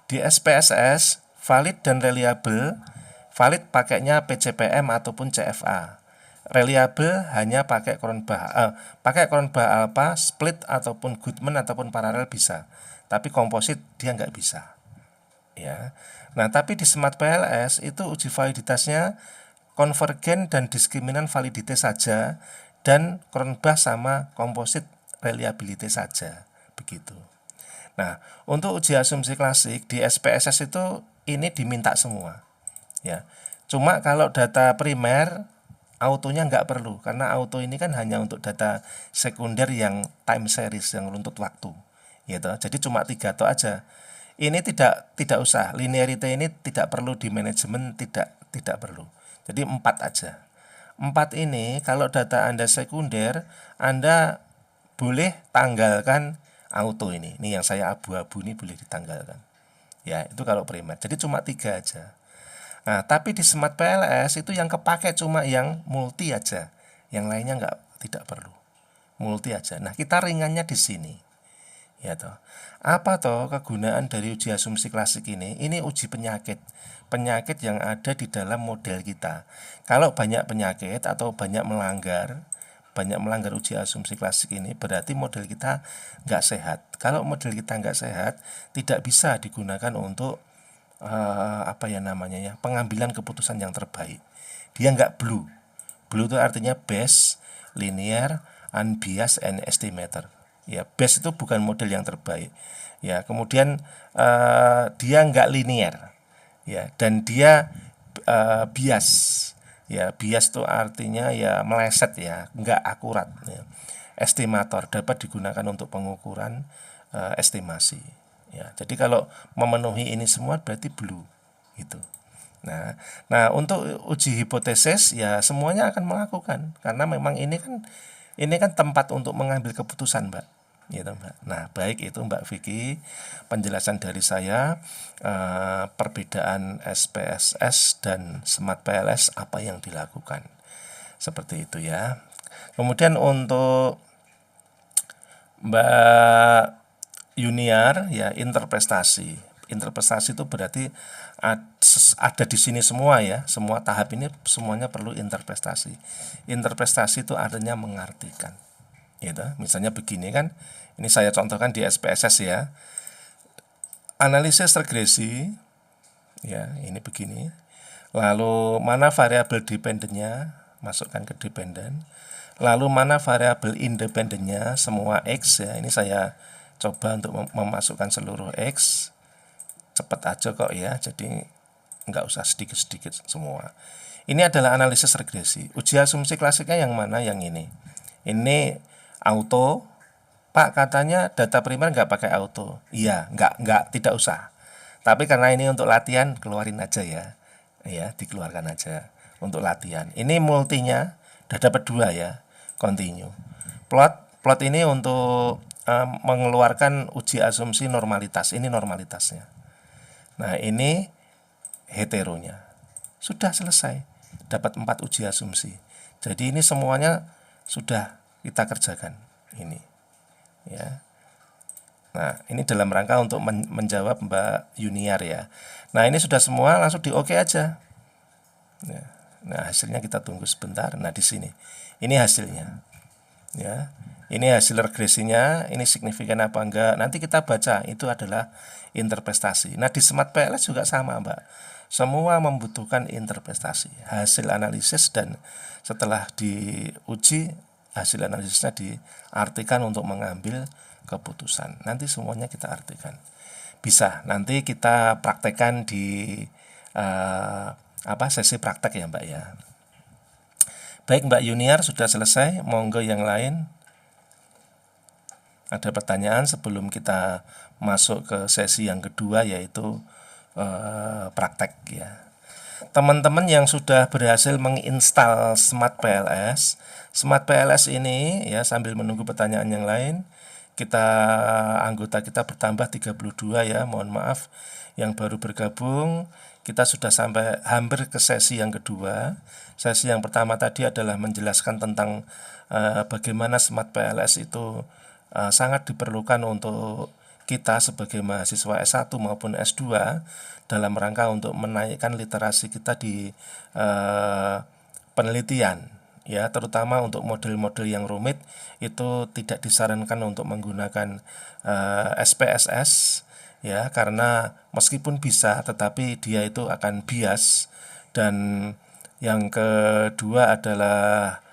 Di SPSS valid dan reliable, valid pakainya PCPM ataupun CFA. Reliable hanya pakai Cronbach Alpha, split ataupun Goodman ataupun paralel bisa. Tapi komposit dia nggak bisa. Ya. Nah, tapi di Smart PLS itu uji validitasnya konvergen dan diskriminan validity saja dan Cronbach sama komposit reliability saja, begitu. Nah, untuk uji asumsi klasik di SPSS itu ini diminta semua, ya. Cuma kalau data primer autonya nggak perlu, karena auto ini kan hanya untuk data sekunder yang time series, yang runtut waktu, gitu. Jadi cuma 3 atau aja. Ini tidak usah, linearity ini tidak perlu di manajemen, tidak perlu. Jadi 4 aja. 4 ini kalau data Anda sekunder, Anda boleh tanggalkan auto ini. Ini yang saya abu-abu ini boleh ditanggalkan. Ya, itu kalau primer. Jadi cuma 3 aja. Nah, tapi di Smart PLS itu yang kepake cuma yang multi aja. Yang lainnya tidak perlu. Multi aja. Nah, kita ringannya di sini. Ya toh. Apa toh kegunaan dari uji asumsi klasik ini? Ini uji penyakit. Penyakit yang ada di dalam model kita. Kalau banyak penyakit atau banyak melanggar uji asumsi klasik ini, berarti model kita nggak sehat. Kalau model kita nggak sehat, tidak bisa digunakan untuk pengambilan keputusan yang terbaik. Dia nggak blue. Blue itu artinya best, linear, unbiased, and estimator. Ya, best itu bukan model yang terbaik. Ya, kemudian dia nggak linear. Ya, dan dia bias. Ya, bias itu artinya ya meleset, ya, nggak akurat, ya. Estimator dapat digunakan untuk pengukuran estimasi. Ya, jadi kalau memenuhi ini semua berarti blue, gitu. Nah, untuk uji hipotesis ya semuanya akan melakukan, karena memang ini kan tempat untuk mengambil keputusan, Mbak. Gitu, Mbak. Nah, baik itu Mbak Vicky, penjelasan dari saya perbedaan SPSS dan Smart PLS apa yang dilakukan. Seperti itu ya. Kemudian untuk Mbak Yuniar ya, interpretasi. Interpretasi itu berarti ada di sini semua ya. Semua tahap ini semuanya perlu interpretasi. Interpretasi itu artinya mengartikan. Gitu. Misalnya begini kan, ini saya contohkan di SPSS ya. Analisis regresi, ya ini begini. Lalu mana variabel dependennya, masukkan ke dependen. Lalu mana variabel independennya, semua X ya. Ini saya coba untuk memasukkan seluruh X. Cepat aja kok ya, jadi nggak usah sedikit-sedikit semua. Ini adalah analisis regresi. Uji asumsi klasiknya yang mana? Yang ini. Ini auto. Pak, katanya data primer nggak pakai auto. Iya, tidak usah. Tapi karena ini untuk latihan, keluarin aja ya. Ya, dikeluarkan aja untuk latihan. Ini multinya udah dapat 2 ya. Continue. Plot ini untuk mengeluarkan uji asumsi normalitas. Ini normalitasnya. Nah, ini heteronya. Sudah selesai. Dapat 4 uji asumsi. Jadi ini semuanya sudah kita kerjakan. Ini. Ya. Nah, ini dalam rangka untuk menjawab Mbak Yuniar ya. Nah, ini sudah semua, langsung di oke aja. Nah, hasilnya kita tunggu sebentar. Nah, di sini. Ini hasilnya. Ya. Ini hasil regresinya, ini signifikan apa enggak. Nanti kita baca, itu adalah interpretasi. Nah, di Smart PLS juga sama, Mbak. Semua membutuhkan interpretasi, hasil analisis, dan setelah diuji, hasil analisisnya diartikan untuk mengambil keputusan. Nanti semuanya kita artikan. Bisa, nanti kita praktekkan di sesi praktek ya, Mbak ya. Baik, Mbak Yuniar sudah selesai. Monggo yang lain. Ada pertanyaan sebelum kita masuk ke sesi yang kedua, yaitu praktek ya. Teman-teman yang sudah berhasil menginstal Smart PLS ini ya, sambil menunggu pertanyaan yang lain, anggota kita bertambah 32 ya, mohon maaf yang baru bergabung. Kita sudah sampai hampir ke sesi yang kedua. Sesi yang pertama tadi adalah menjelaskan tentang bagaimana Smart PLS itu sangat diperlukan untuk kita sebagai mahasiswa S1 maupun S2 dalam rangka untuk menaikkan literasi kita di penelitian ya, terutama untuk model-model yang rumit itu tidak disarankan untuk menggunakan SPSS ya, karena meskipun bisa tetapi dia itu akan bias. Dan yang kedua adalah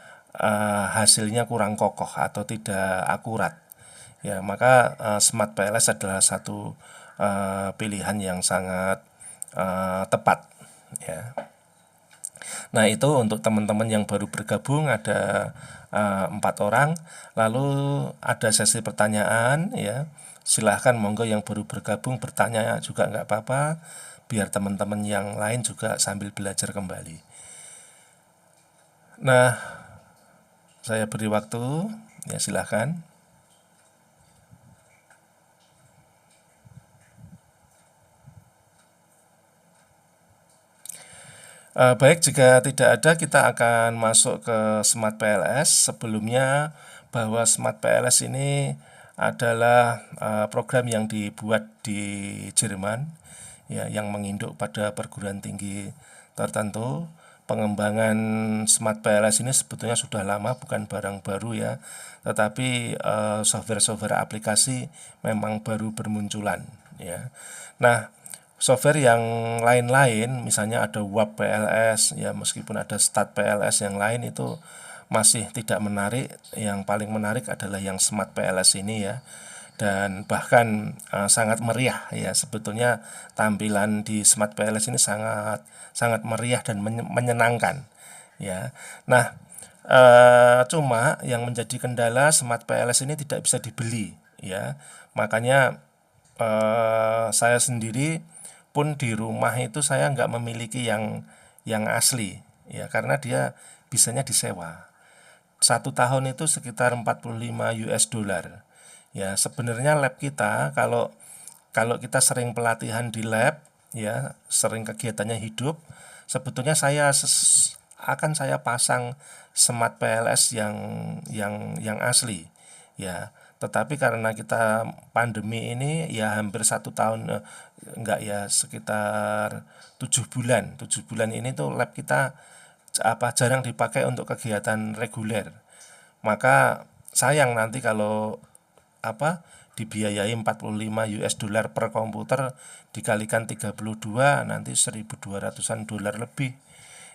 hasilnya kurang kokoh atau tidak akurat ya maka Smart PLS adalah satu pilihan yang sangat tepat ya. Nah itu untuk teman-teman yang baru bergabung ada 4 orang, lalu ada sesi pertanyaan ya. Silahkan monggo yang baru bergabung bertanya juga nggak apa-apa, biar teman-teman yang lain juga sambil belajar kembali. Nah saya beri waktu ya, silahkan. Baik, jika tidak ada kita akan masuk ke Smart PLS. Sebelumnya bahwa Smart PLS ini adalah program yang dibuat di Jerman ya, yang menginduk pada perguruan tinggi tertentu. Pengembangan Smart PLS ini sebetulnya sudah lama, bukan barang baru ya, tetapi software-software aplikasi memang baru bermunculan ya. Nah, software yang lain-lain, misalnya ada WAP PLS, ya meskipun ada Stat PLS yang lain itu masih tidak menarik. Yang paling menarik adalah yang Smart PLS ini ya. Dan bahkan sangat meriah ya, sebetulnya tampilan di Smart PLS ini sangat meriah dan menyenangkan ya. Nah, cuma yang menjadi kendala Smart PLS ini tidak bisa dibeli ya. Makanya saya sendiri pun di rumah itu saya nggak memiliki yang asli ya, karena dia bisanya disewa. 1 tahun itu sekitar 45 US dollar ya. Sebenarnya lab kita kalau kita sering pelatihan di lab ya, sering kegiatannya hidup, sebetulnya akan saya pasang Smart PLS yang asli ya. Tetapi karena kita pandemi ini ya hampir 1 tahun, enggak ya, sekitar 7 bulan. 7 bulan ini tuh lab kita jarang dipakai untuk kegiatan reguler. Maka sayang nanti kalau dibiayai 45 US dollar per komputer dikalikan 32, nanti 1.200-an dolar lebih.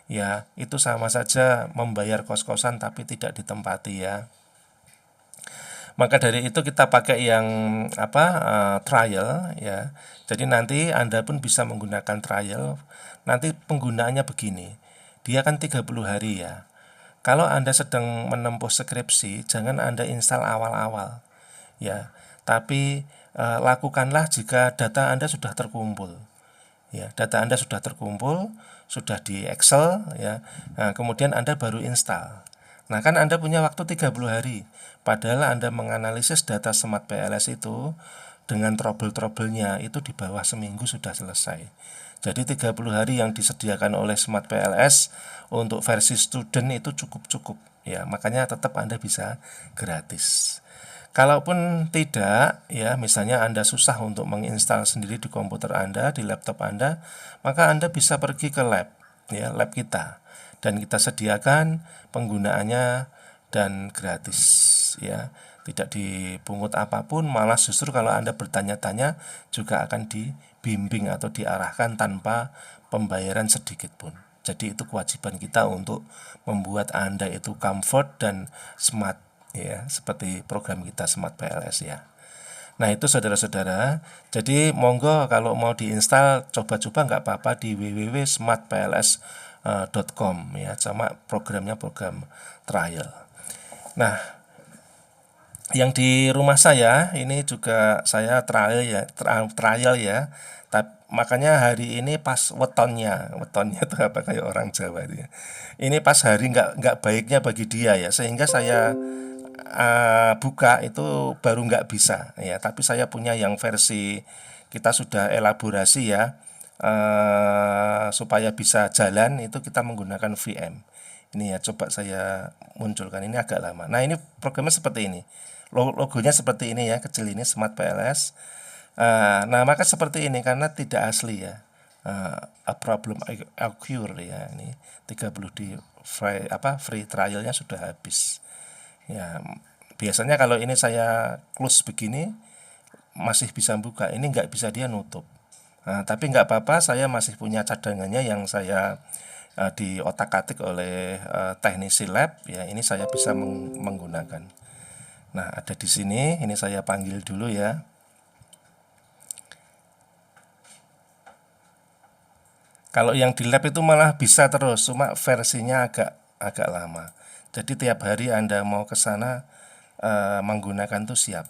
Ya, itu sama saja membayar kos-kosan tapi tidak ditempati ya. Maka dari itu kita pakai yang trial ya. Jadi nanti Anda pun bisa menggunakan trial. Nanti penggunaannya begini. Dia kan 30 hari ya. Kalau Anda sedang menempuh skripsi, jangan Anda install awal-awal ya. Tapi lakukanlah jika data Anda sudah terkumpul. Ya, data Anda sudah terkumpul, sudah di Excel ya. Nah, kemudian Anda baru install. Nah, kan Anda punya waktu 30 hari. Padahal Anda menganalisis data Smart PLS itu dengan trouble-troublenya itu di bawah seminggu sudah selesai. Jadi 30 hari yang disediakan oleh Smart PLS untuk versi student itu cukup ya. Makanya tetap Anda bisa gratis. Kalaupun tidak ya, misalnya Anda susah untuk menginstal sendiri di komputer Anda, di laptop Anda, maka Anda bisa pergi ke lab ya, lab kita. Dan kita sediakan penggunaannya dan gratis ya, tidak dipungut apapun, malah justru kalau Anda bertanya-tanya juga akan dibimbing atau diarahkan tanpa pembayaran sedikit pun. Jadi itu kewajiban kita untuk membuat Anda itu comfort dan smart ya, seperti program kita Smart PLS ya. Nah itu saudara-saudara, jadi monggo kalau mau diinstal coba-coba nggak apa-apa di www.smartpls.com ya, sama programnya program trial. Nah yang di rumah saya ini juga saya trial ya. Makanya hari ini pas wetonnya itu apa kayak orang Jawa itu ya. Ini pas hari nggak baiknya bagi dia ya, sehingga saya buka itu baru nggak bisa ya. Tapi saya punya yang versi kita sudah elaborasi ya, supaya bisa jalan itu kita menggunakan VM. Ini ya, coba saya munculkan, ini agak lama. Nah ini programnya seperti ini, logonya seperti ini ya, kecil ini Smart PLS. Nah maka seperti ini karena tidak asli ya, a problem occur ya, ini 30 di free trialnya sudah habis ya. Biasanya kalau ini saya close begini masih bisa buka, ini nggak bisa, dia nutup. Nah, tapi nggak apa-apa, saya masih punya cadangannya yang saya di otak-atik oleh teknisi lab ya, ini saya bisa menggunakan. Nah, ada di sini, ini saya panggil dulu ya. Kalau yang di lab itu malah bisa terus, cuma versinya agak lama. Jadi tiap hari Anda mau ke sana menggunakan tuh siap.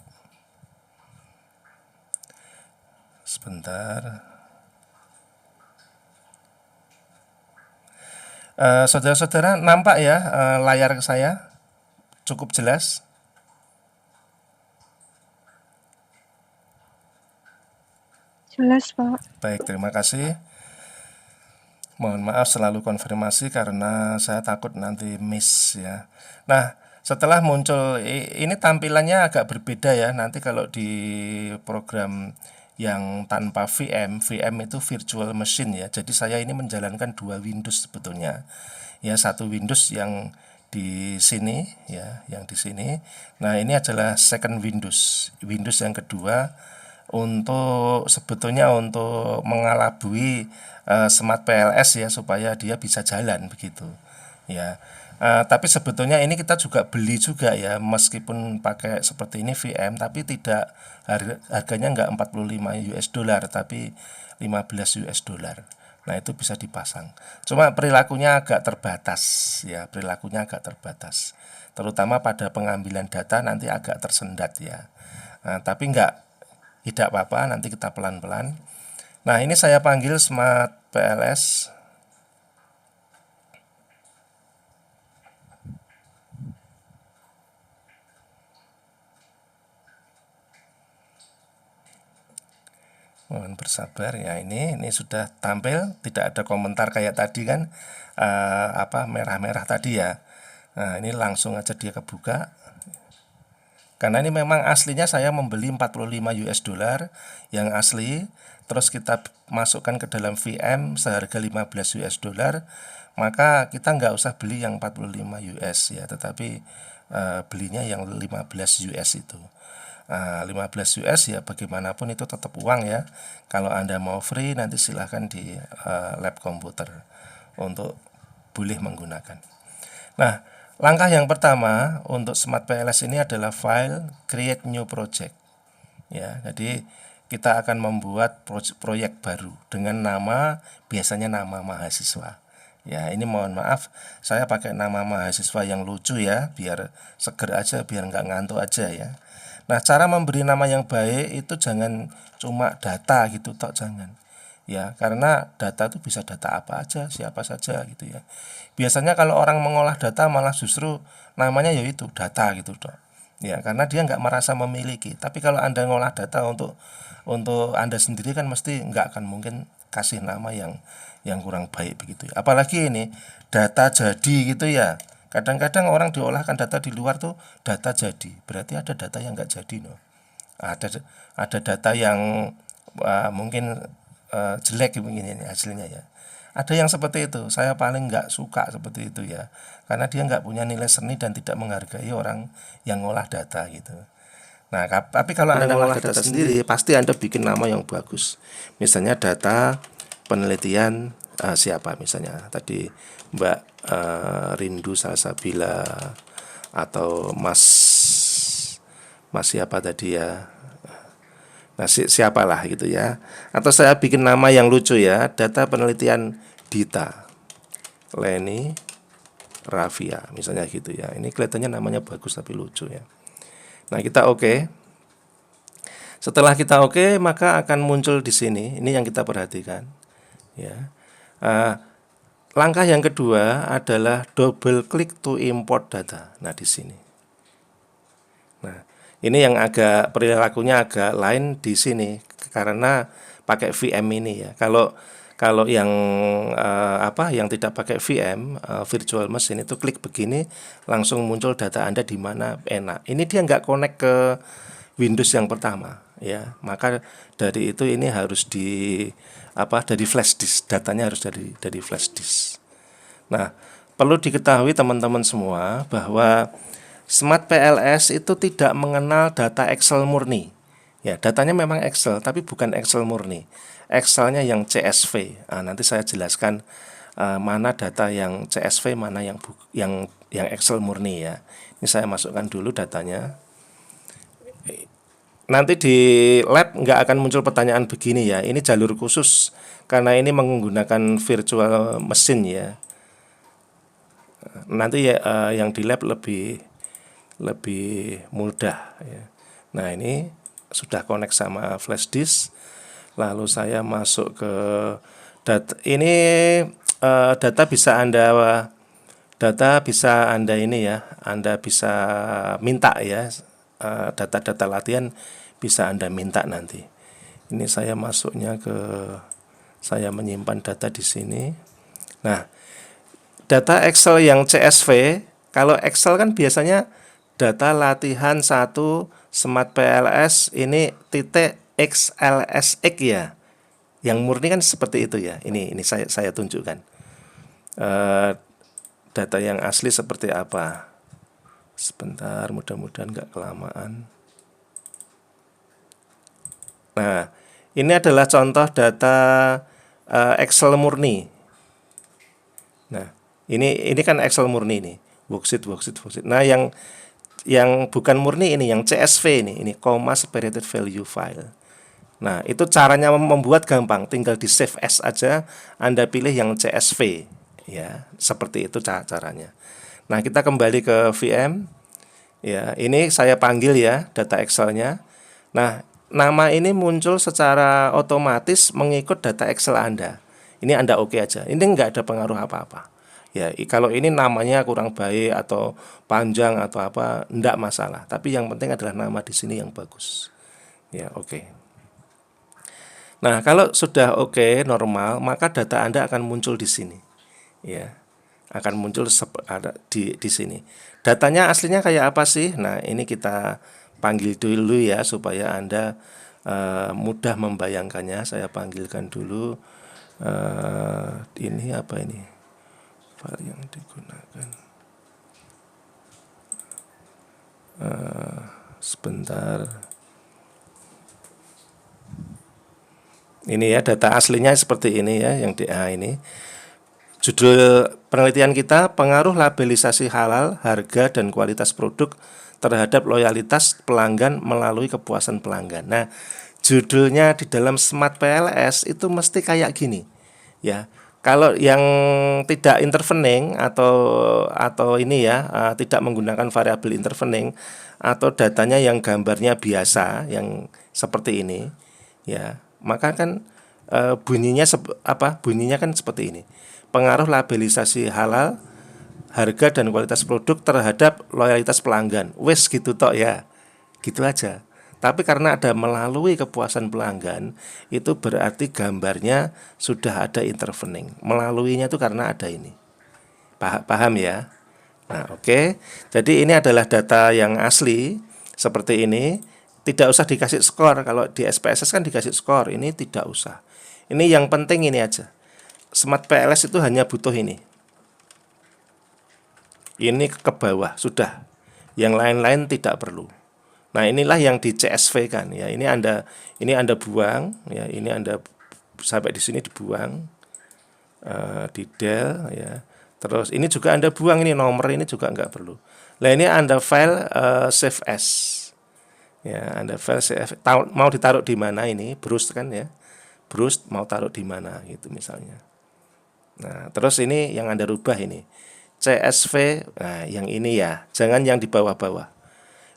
Sebentar. Saudara-saudara, nampak ya layar saya cukup jelas? Jelas, Pak. Baik, terima kasih. Mohon maaf selalu konfirmasi karena saya takut nanti miss ya. Nah, setelah muncul ini tampilannya agak berbeda ya. Nanti kalau di program yang tanpa VM, VM itu virtual machine ya. Jadi saya ini menjalankan 2 Windows sebetulnya. Ya, satu Windows yang di sini ya, yang di sini. Nah, ini adalah second Windows. Windows yang kedua untuk sebetulnya untuk mengelabui Smart PLS ya, supaya dia bisa jalan begitu ya. Tapi sebetulnya ini kita juga beli juga ya, meskipun pakai seperti ini VM, tapi tidak harganya enggak 45 US dollar tapi 15 US dollar. Nah, itu bisa dipasang. Cuma perilakunya agak terbatas ya, perilakunya agak terbatas. Terutama pada pengambilan data nanti agak tersendat ya. Tapi tidak apa-apa, nanti kita pelan-pelan. Nah, ini saya panggil Smart PLS. Mohon bersabar ya, ini sudah tampil, tidak ada komentar kayak tadi kan, merah-merah tadi ya. Nah, ini langsung aja dia kebuka. Karena ini memang aslinya saya membeli 45 US dollar yang asli, terus kita masukkan ke dalam VM seharga 15 US dollar, maka kita nggak usah beli yang 45 US ya, tetapi belinya yang 15 US itu. 15 US ya, bagaimanapun itu tetap uang ya. Kalau Anda mau free, nanti silahkan di lab komputer untuk boleh menggunakan. Nah, langkah yang pertama untuk Smart PLS ini adalah file create new project ya. Jadi kita akan membuat proyek baru dengan nama, biasanya nama mahasiswa ya. Ini mohon maaf saya pakai nama mahasiswa yang lucu ya, biar seger aja, biar nggak ngantuk aja ya. Nah, cara memberi nama yang baik itu jangan cuma data gitu tok, jangan ya, karena data itu bisa data apa aja, siapa saja gitu ya. Biasanya kalau orang mengolah data malah justru namanya yaitu data gitu dok ya, karena dia nggak merasa memiliki. Tapi kalau Anda ngolah data untuk Anda sendiri kan mesti nggak akan mungkin kasih nama yang kurang baik begitu ya. Apalagi ini data jadi gitu ya. Kadang-kadang orang diolahkan data di luar tuh data jadi, berarti ada data yang nggak jadi loh. Ada data yang mungkin jelek begini hasilnya ya. Ada yang seperti itu, saya paling nggak suka seperti itu ya, karena dia nggak punya nilai seni dan tidak menghargai orang yang ngolah data gitu. Nah, tapi kalau Anda ngolah data sendiri, pasti Anda bikin nama yang bagus. Misalnya data penelitian siapa misalnya tadi Mbak Rindu Salsabila atau Mas siapa tadi ya. Nah, siapalah gitu ya. Atau saya bikin nama yang lucu ya, data penelitian Dita Leni Rafia misalnya gitu ya. Ini kelihatannya namanya bagus tapi lucu ya. Nah, kita oke. Setelah kita oke, maka akan muncul di sini. Ini yang kita perhatikan ya. Langkah yang kedua adalah double click to import data. Nah, di sini. Nah, ini yang agak perilakunya agak lain di sini karena pakai VM ini ya. Kalau yang yang tidak pakai VM, virtual machine itu klik begini langsung muncul data Anda di mana enak. Ini dia nggak connect ke Windows yang pertama ya. Maka dari itu ini harus dari flash disk, datanya harus dari flash disk. Nah, perlu diketahui teman-teman semua bahwa Smart PLS itu tidak mengenal data Excel murni. Ya, datanya memang Excel, tapi bukan Excel murni. Excelnya yang CSV. Nanti saya jelaskan mana data yang CSV, mana yang Excel murni ya. Ini saya masukkan dulu datanya. nanti di lab nggak akan muncul pertanyaan begini ya. Ini jalur khusus karena ini menggunakan virtual mesin ya. Nanti ya yang di lab lebih mudah ya. Nah, ini sudah connect sama flash disk. Lalu saya masuk ke data. Ini data bisa Anda ini ya. Anda bisa minta ya. Data-data latihan bisa Anda minta nanti. Ini saya masuknya saya menyimpan data di sini. Nah, data Excel yang CSV, kalau Excel kan biasanya data latihan 1 Smart PLS ini titik XLSX ya. Yang murni kan seperti itu ya. Ini saya tunjukkan. Data yang asli seperti apa. Sebentar, mudah-mudahan nggak kelamaan. Nah, ini adalah contoh data Excel murni. Nah, ini kan Excel murni nih, worksheet. Nah, yang bukan murni ini, yang CSV ini comma separated value file. Nah, itu caranya membuat gampang, tinggal di save as aja, Anda pilih yang CSV, ya, seperti itu caranya. Nah, kita kembali ke VM, ya, ini saya panggil ya data Excel-nya. Nah, nama ini muncul secara otomatis mengikut data Excel Anda. Ini Anda oke aja, ini nggak ada pengaruh apa-apa. Ya, kalau ini namanya kurang baik atau panjang atau apa, enggak masalah. Tapi yang penting adalah nama di sini yang bagus. Ya, oke. Nah, kalau sudah oke, normal, maka data Anda akan muncul di sini. Ya, akan muncul ada di sini. Datanya aslinya kayak apa sih? Nah, ini kita panggil dulu ya supaya Anda mudah membayangkannya. Saya panggilkan dulu. Ini apa ini? File yang digunakan. Sebentar. Ini ya data aslinya seperti ini ya, yang ini. Judul penelitian kita, pengaruh labelisasi halal, harga dan kualitas produk terhadap loyalitas pelanggan melalui kepuasan pelanggan. Nah, judulnya di dalam Smart PLS itu mesti kayak gini. Ya. Kalau yang tidak intervening atau ini ya, tidak menggunakan variabel intervening atau datanya yang gambarnya biasa yang seperti ini, ya, maka kan bunyinya kan seperti ini. Pengaruh labelisasi halal, harga dan kualitas produk terhadap loyalitas pelanggan. Wes gitu tok ya. Gitu aja. Tapi karena ada melalui kepuasan pelanggan, itu berarti gambarnya sudah ada intervening. Melaluinya itu karena ada ini. Paham ya? Nah, oke. Jadi ini adalah data yang asli seperti ini. Tidak usah dikasih skor. Kalau di SPSS kan dikasih skor. Ini tidak usah. Ini yang penting ini aja. Smart PLS itu hanya butuh ini. Ini ke bawah sudah. Yang lain-lain tidak perlu. Nah, inilah yang di CSV kan ya. Ini Anda buang ya. Ini Anda sampai di sini dibuang di del ya. Terus ini juga Anda buang, ini nomor ini juga nggak perlu. Nah, ini Anda file save as. Ya, Anda file save. Mau ditaruh di mana ini? Browse kan ya. Browse mau taruh di mana gitu misalnya. Nah, terus ini yang Anda rubah ini. CSV, nah yang ini ya. Jangan yang di bawah-bawah.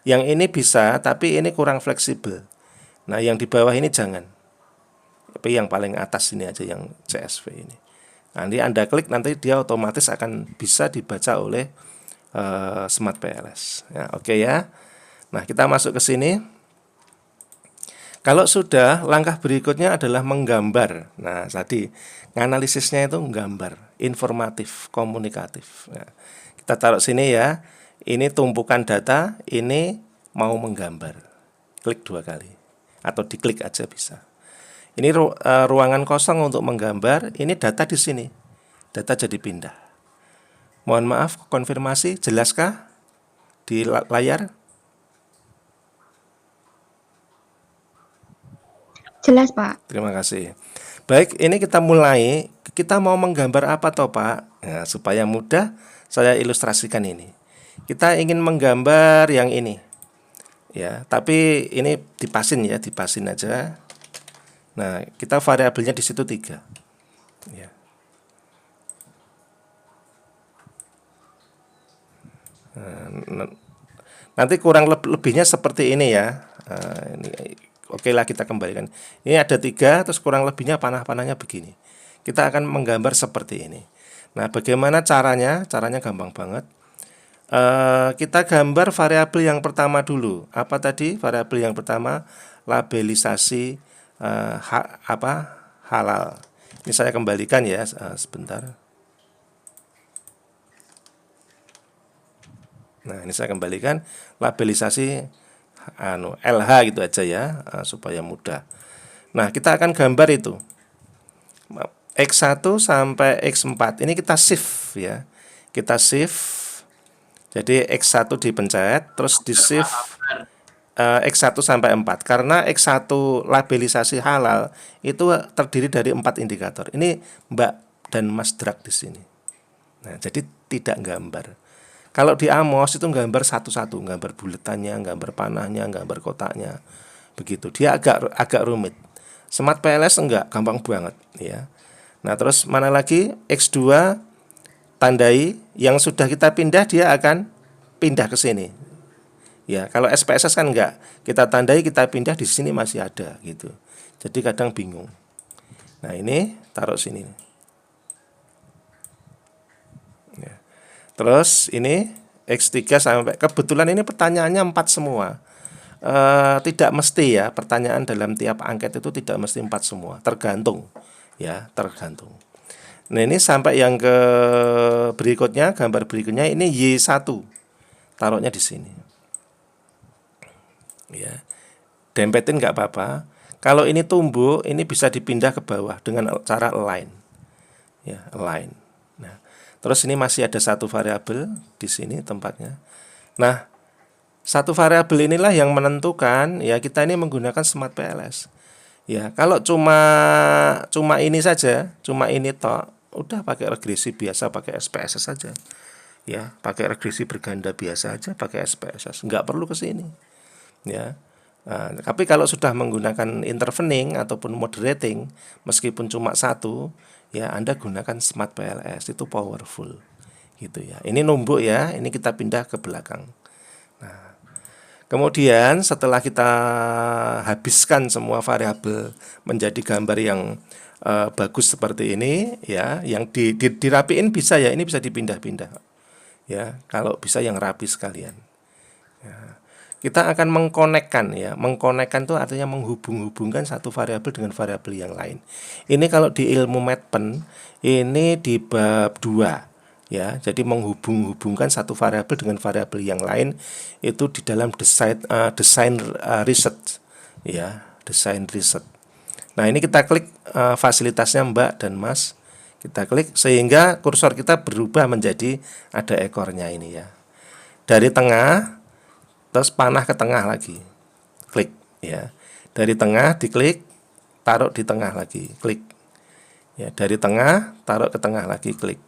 Yang ini bisa, tapi ini kurang fleksibel. Nah, yang di bawah ini jangan. Tapi yang paling atas ini aja yang CSV ini. Nanti Anda klik, nanti dia otomatis akan bisa dibaca oleh Smart PLS. Ya, oke ya. Nah, kita masuk ke sini. Kalau sudah, langkah berikutnya adalah menggambar. Nah, tadi analisisnya itu menggambar, informatif, komunikatif. Nah, kita taruh sini ya. Ini tumpukan data, ini mau menggambar. Klik 2 kali. Atau diklik aja bisa. Ini ruangan kosong untuk menggambar, ini data di sini. Data jadi pindah. Mohon maaf, konfirmasi, jelaskah di layar? Jelas, Pak. Terima kasih. Baik, ini kita mulai. Kita mau menggambar apa toh, Pak? Nah, supaya mudah, saya ilustrasikan ini. Kita ingin menggambar yang ini. Ya, tapi ini dipasin ya, dipasin aja. Nah, kita variabelnya di situ 3. Ya. Nah, nanti kurang lebihnya seperti ini ya. Ini oke lah, kita kembalikan. Ini ada 3, terus kurang lebihnya panah-panahnya begini. Kita akan menggambar seperti ini. Nah, bagaimana caranya? Caranya gampang banget. Kita gambar variabel yang pertama dulu. Apa tadi variabel yang pertama? Labelisasi halal. Ini saya kembalikan ya, sebentar. Nah, ini saya kembalikan labelisasi LH gitu aja ya, supaya mudah. Nah, kita akan gambar itu X1 sampai X4. Ini kita shift ya. Kita shift. Jadi X1 dipencet, terus di shift X1 sampai 4. Karena X1 labelisasi halal itu terdiri dari 4 indikator. Ini Mbak dan Mas drag di sini. Nah, jadi tidak gambar. Kalau di Amos itu gambar satu-satu, gambar buletannya, gambar panahnya, gambar kotaknya. Begitu. Dia agak rumit. Smart PLS enggak, gampang banget ya. Nah, terus mana lagi? X2 tandai, yang sudah kita pindah dia akan pindah ke sini. Ya, kalau SPSS kan enggak. Kita tandai, kita pindah, di sini masih ada gitu. Jadi kadang bingung. Nah, ini taruh sini. Ya. Terus ini X3 sampai, kebetulan ini pertanyaannya 4 semua. Tidak mesti ya, pertanyaan dalam tiap angket itu tidak mesti 4 semua, tergantung ya, tergantung. Nah, ini sampai yang ke berikutnya, gambar berikutnya ini Y1. Taruhnya di sini. Ya. Dempetin nggak apa-apa. Kalau ini tumbuh, ini bisa dipindah ke bawah dengan cara align. Ya, align. Nah, terus ini masih ada satu variabel di sini tempatnya. Nah, satu variabel inilah yang menentukan ya, kita ini menggunakan Smart PLS. Ya, kalau cuma ini saja, cuma ini toh, udah pakai regresi biasa, pakai SPSS saja. Ya, pakai regresi berganda biasa aja, pakai SPSS, nggak perlu ke sini. Ya. Nah, tapi kalau sudah menggunakan intervening ataupun moderating, meskipun cuma satu, ya Anda gunakan Smart PLS, itu powerful. Gitu ya. Ini numbuk ya, ini kita pindah ke belakang. Nah, kemudian setelah kita habiskan semua variabel menjadi gambar yang bagus seperti ini ya, yang dirapiin bisa ya, ini bisa dipindah-pindah ya, kalau bisa yang rapi sekalian ya. Kita akan mengkonekkan ya, mengkonekkan itu artinya menghubung-hubungkan satu variabel dengan variabel yang lain. Ini kalau di ilmu Medpen ini di bab 2 ya, jadi menghubung-hubungkan satu variabel dengan variabel yang lain itu di dalam design research ya, design research. Nah, ini kita klik fasilitasnya Mbak dan Mas, kita klik sehingga kursor kita berubah menjadi ada ekornya ini ya. Dari tengah terus panah ke tengah lagi, klik ya. Dari tengah diklik, taruh di tengah lagi, klik ya. Dari tengah taruh ke tengah lagi, klik.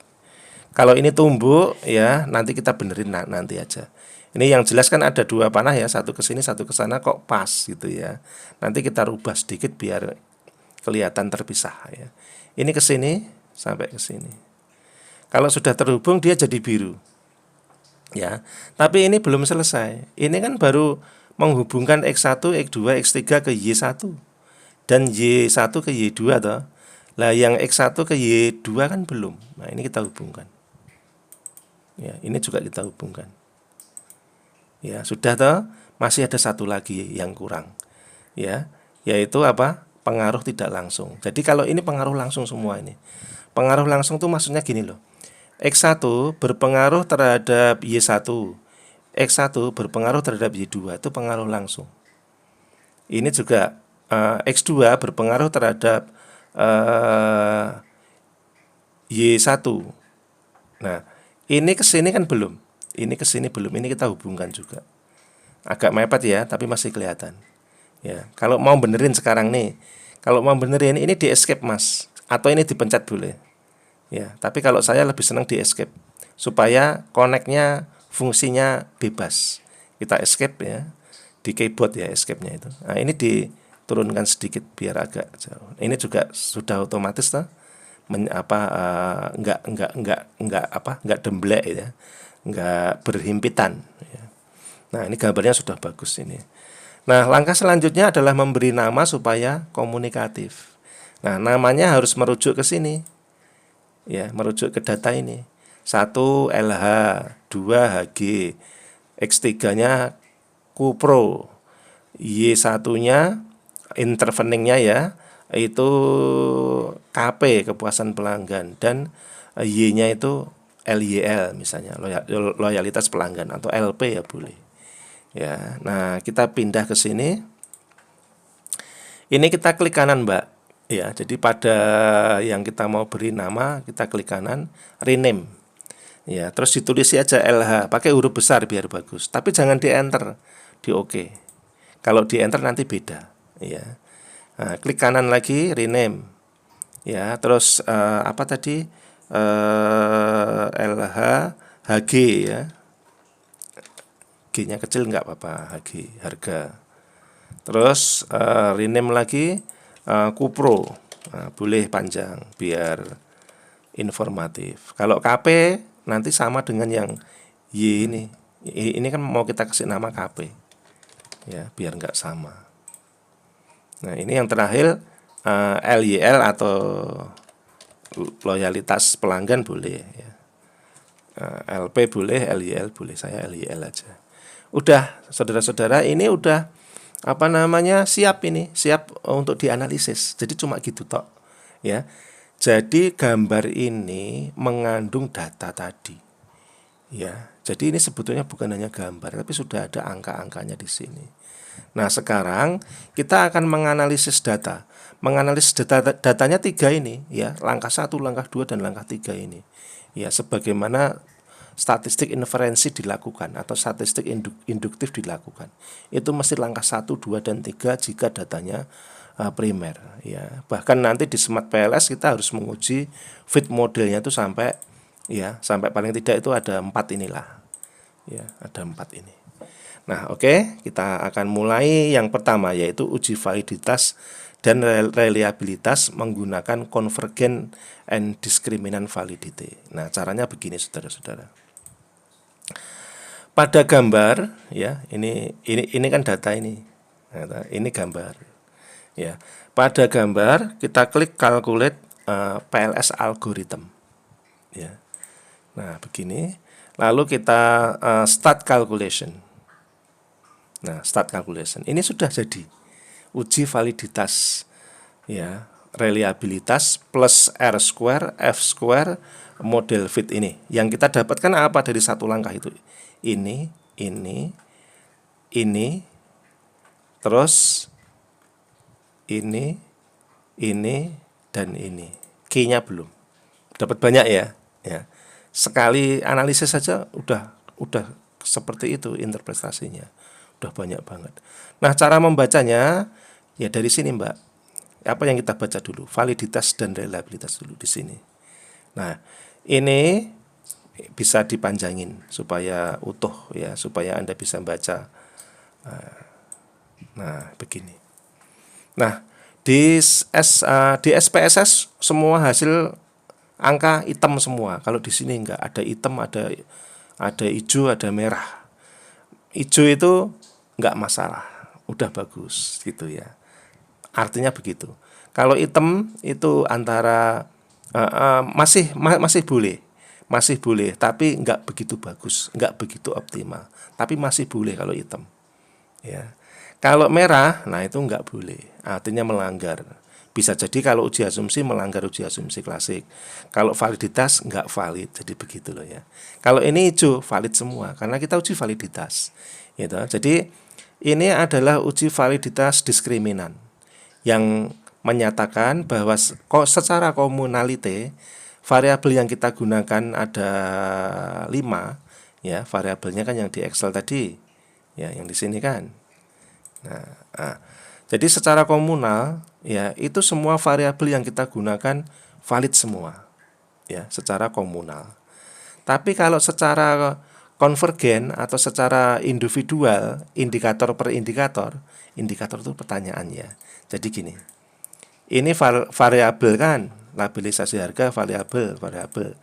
Kalau ini tumbuk ya, nanti kita benerin nanti aja. Ini yang jelas kan ada 2 panah ya, satu ke sini satu ke sana, kok pas gitu ya. Nanti kita rubah sedikit biar kelihatan terpisah ya. Ini ke sini sampai ke sini. Kalau sudah terhubung dia jadi biru. Ya. Tapi ini belum selesai. Ini kan baru menghubungkan X1, X2, X3 ke Y1 dan Y1 ke Y2 toh. Lah yang X1 ke Y2 kan belum. Nah, ini kita hubungkan. Ya, ini juga kita hubungkan. Ya, sudah toh, masih ada satu lagi yang kurang. Ya, yaitu apa? Pengaruh tidak langsung. Jadi kalau ini pengaruh langsung semua ini. Pengaruh langsung tuh maksudnya gini loh. X1 berpengaruh terhadap Y1. X1 berpengaruh terhadap Y2, itu pengaruh langsung. Ini juga X2 berpengaruh terhadap Y1. Nah, ini ke sini kan belum. Ini ke sini belum. Ini kita hubungkan juga. Agak mepet ya, tapi masih kelihatan. Ya, kalau mau benerin sekarang nih. Kalau mau benerin ini di escape Mas, atau ini dipencet boleh. Ya, tapi kalau saya lebih senang di escape supaya connect-nya fungsinya bebas. Kita escape ya. di keyboard ya, escape-nya itu. Nah, ini diturunkan sedikit biar agak jauh. Ini juga sudah otomatis tuh nggak demblek ya, nggak berhimpitan ya. Nah, ini gambarnya sudah bagus ini. Nah, langkah selanjutnya adalah memberi nama supaya komunikatif. Nah, namanya harus merujuk ke sini ya, merujuk ke data ini. 1 LH, 2 HG, X3-nya Kupro, Y1-nya interveningnya ya itu KP, kepuasan pelanggan, dan Y-nya itu LYL misalnya, loyalitas pelanggan, atau LP ya boleh. Ya, nah kita pindah ke sini. Ini kita klik kanan, Mbak. Ya, jadi pada yang kita mau beri nama, kita klik kanan, rename. Ya, terus ditulis aja LH, pakai huruf besar biar bagus. Tapi jangan di enter, di OK. Kalau di enter nanti beda. Ya, nah, klik kanan lagi, rename. Ya, terus apa tadi? LH, HG ya. G-nya kecil nggak apa-apa, HG, harga. Terus rename lagi Kupro, nah, boleh panjang biar informatif. Kalau KP nanti sama dengan yang Y ini. Ini kan mau kita kasih nama KP, ya biar nggak sama. Nah, ini yang terakhir LYL atau loyalitas pelanggan boleh ya. LP boleh, LYL boleh, saya LYL aja. Udah, saudara-saudara, ini udah siap untuk dianalisis. Jadi cuma gitu tok ya. Jadi gambar ini mengandung data tadi ya. Jadi ini sebetulnya bukan hanya gambar, tapi sudah ada angka-angkanya di sini. Nah, sekarang kita akan menganalisis data. Menganalisis datanya 3 ini ya, langkah 1, langkah 2, dan langkah 3 ini. Ya, sebagaimana statistik inferensi dilakukan atau statistik induktif dilakukan. Itu mesti langkah 1, 2, dan 3 jika datanya primer ya. Bahkan nanti di Smart PLS kita harus menguji fit modelnya itu sampai paling tidak itu ada 4 inilah. Ya, ada 4 ini. Nah, oke, kita akan mulai yang pertama yaitu uji validitas dan reliabilitas menggunakan convergent and discriminant validity. Nah, caranya begini saudara-saudara. Pada gambar ya, ini kan data ini. Nah, ini gambar. Ya. Pada gambar kita klik calculate PLS algorithm. Ya. Nah, begini. Lalu kita start calculation. Nah, start calculation. Ini sudah jadi uji validitas ya, reliabilitas plus R square, F square, model fit ini. Yang kita dapatkan apa dari satu langkah itu? Ini, terus ini, dan ini. Key-nya belum. Dapat banyak ya. Ya. Sekali analisis saja udah seperti itu interpretasinya. Udah banyak banget. Nah, cara membacanya ya dari sini, Mbak. Apa yang kita baca dulu? Validitas dan reliabilitas dulu di sini. Nah, ini bisa dipanjangin supaya utuh ya, supaya Anda bisa baca. Nah, begini. Nah, di SPSS semua hasil angka hitam semua. Kalau di sini enggak, ada hitam, ada hijau, ada merah. Hijau itu enggak masalah, udah bagus gitu ya. Artinya begitu. Kalau hitam itu antara masih boleh, tapi enggak begitu bagus, enggak begitu optimal, tapi masih boleh kalau hitam. Ya. Kalau merah, nah itu enggak boleh, artinya melanggar. Bisa jadi kalau uji asumsi melanggar uji asumsi klasik. Kalau validitas enggak valid, jadi begitu loh ya. Kalau ini hijau, valid semua, karena kita uji validitas. Gitu. Jadi ini adalah uji validitas diskriminan yang menyatakan bahwa secara komunalite variabel yang kita gunakan ada 5 ya, variabelnya kan yang di Excel tadi ya, yang di sini kan. Nah, jadi secara komunal ya, itu semua variabel yang kita gunakan valid semua ya, secara komunal. Tapi kalau secara konvergen atau secara individual, indikator per indikator itu pertanyaannya. Jadi gini, ini variabel kan, labilisasi harga variabel.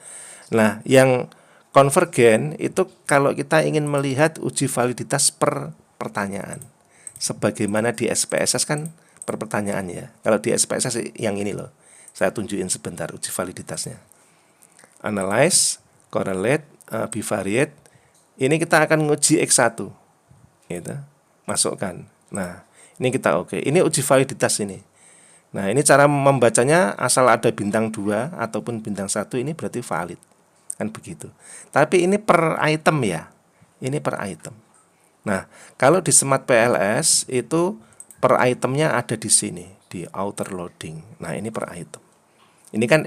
Nah, yang konvergen itu kalau kita ingin melihat uji validitas per pertanyaan. Sebagaimana di SPSS kan per pertanyaan ya. Kalau di SPSS yang ini loh, saya tunjukin sebentar uji validitasnya. Analyze, correlate, bivariate. Ini kita akan nguji X1 gitu. Masukkan. Nah, ini kita oke. Ini uji validitas ini. Nah, ini cara membacanya asal ada bintang 2 ataupun bintang 1 ini berarti valid. Kan begitu. Tapi ini per item ya. Ini per item. Nah, kalau di Smart PLS itu per itemnya ada di sini, di outer loading. Nah, ini per item. Ini kan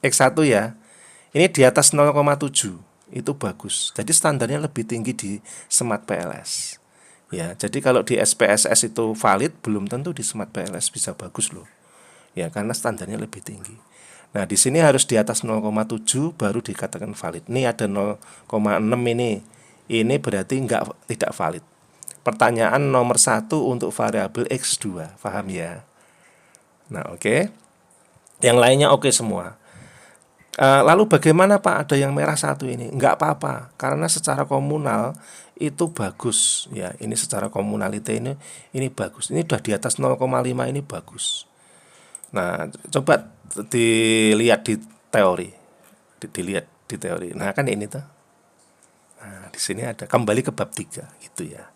X1 ya. Ini di atas 0,7. Itu bagus. Jadi standarnya lebih tinggi di Smart PLS. Ya, jadi kalau di SPSS itu valid, belum tentu di Smart PLS bisa bagus loh. Ya, karena standarnya lebih tinggi. Nah, di sini harus di atas 0,7 baru dikatakan valid. Ini ada 0,6 ini. Ini berarti tidak valid. Pertanyaan nomor 1 untuk variabel X2, paham ya? Nah, oke. Yang lainnya oke semua. Lalu bagaimana Pak, ada yang merah 1 ini? Enggak apa-apa, karena secara komunal itu bagus ya. Ini secara komunalite ini bagus. Ini udah di atas 0,5 ini bagus. Nah, coba dilihat di teori. Dilihat di teori. Nah, kan ini tuh. Nah, di sini ada kembali ke bab 3 gitu ya.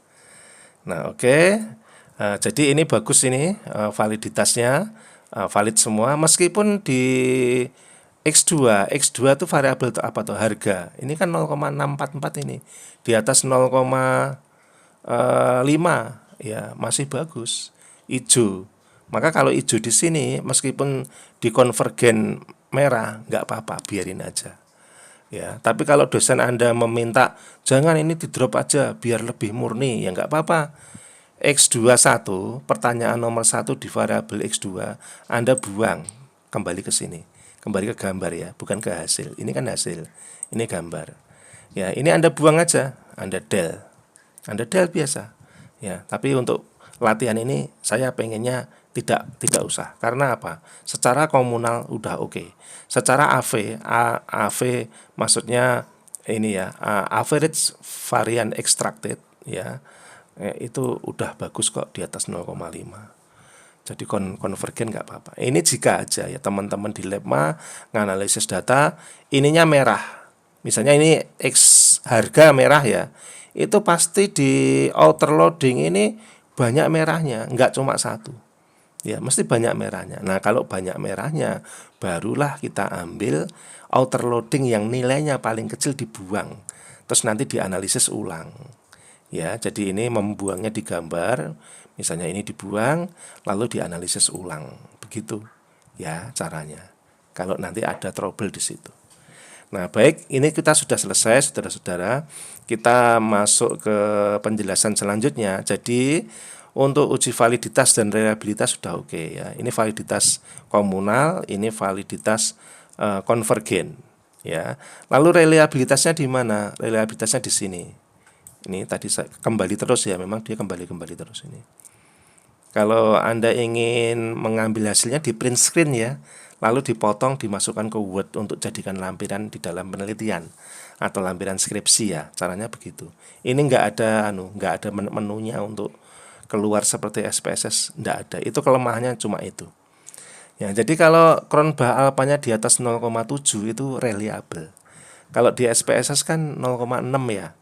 Nah, oke. Jadi ini bagus ini validitasnya valid semua meskipun di X2 itu variabel apa tuh? Harga. Ini kan 0,644 ini. Di atas 0,5 ya, masih bagus. Ijo. Maka kalau ijo di sini meskipun di konvergen merah nggak apa-apa, biarin aja. Ya, tapi kalau dosen Anda meminta jangan ini di drop aja biar lebih murni, ya nggak apa-apa. X21, pertanyaan nomor 1 di variabel X2 Anda buang, kembali ke sini. Kembali ke gambar ya, bukan ke hasil. Ini kan hasil, ini gambar. Ya, ini Anda buang aja, Anda del biasa. Ya, tapi untuk latihan ini saya pengennya tidak usah. Karena apa? Secara komunal udah oke. Secara AV maksudnya ini ya, average varian extracted ya. Itu udah bagus kok di atas 0,5. Jadi konvergen nggak apa-apa. Ini jika aja ya teman-teman di lab nganalisis data, ininya merah. Misalnya ini X harga merah ya, itu pasti di outer loading ini banyak merahnya, nggak cuma 1. Ya, mesti banyak merahnya. Nah, kalau banyak merahnya, barulah kita ambil outer loading yang nilainya paling kecil dibuang. Terus nanti dianalisis ulang. Ya, jadi ini membuangnya di gambar. Misalnya ini dibuang, lalu dianalisis ulang. Begitu ya caranya. Kalau nanti ada trouble di situ. Nah, baik, ini kita sudah selesai, saudara-saudara. Kita masuk ke penjelasan selanjutnya. Jadi, untuk uji validitas dan reliabilitas sudah oke ya. Ini validitas komunal, ini validitas konvergen ya. Lalu reliabilitasnya di mana? Reliabilitasnya di sini. Ini tadi saya kembali terus ya, memang dia kembali terus ini. Kalau Anda ingin mengambil hasilnya di print screen ya, lalu dipotong dimasukkan ke Word untuk jadikan lampiran di dalam penelitian atau lampiran skripsi ya, caranya begitu. Ini nggak ada menunya untuk keluar seperti SPSS, nggak ada. Itu kelemahannya cuma itu. Ya, jadi kalau Cronbach alpanya di atas 0,7 itu reliable. Kalau di SPSS kan 0,6 ya.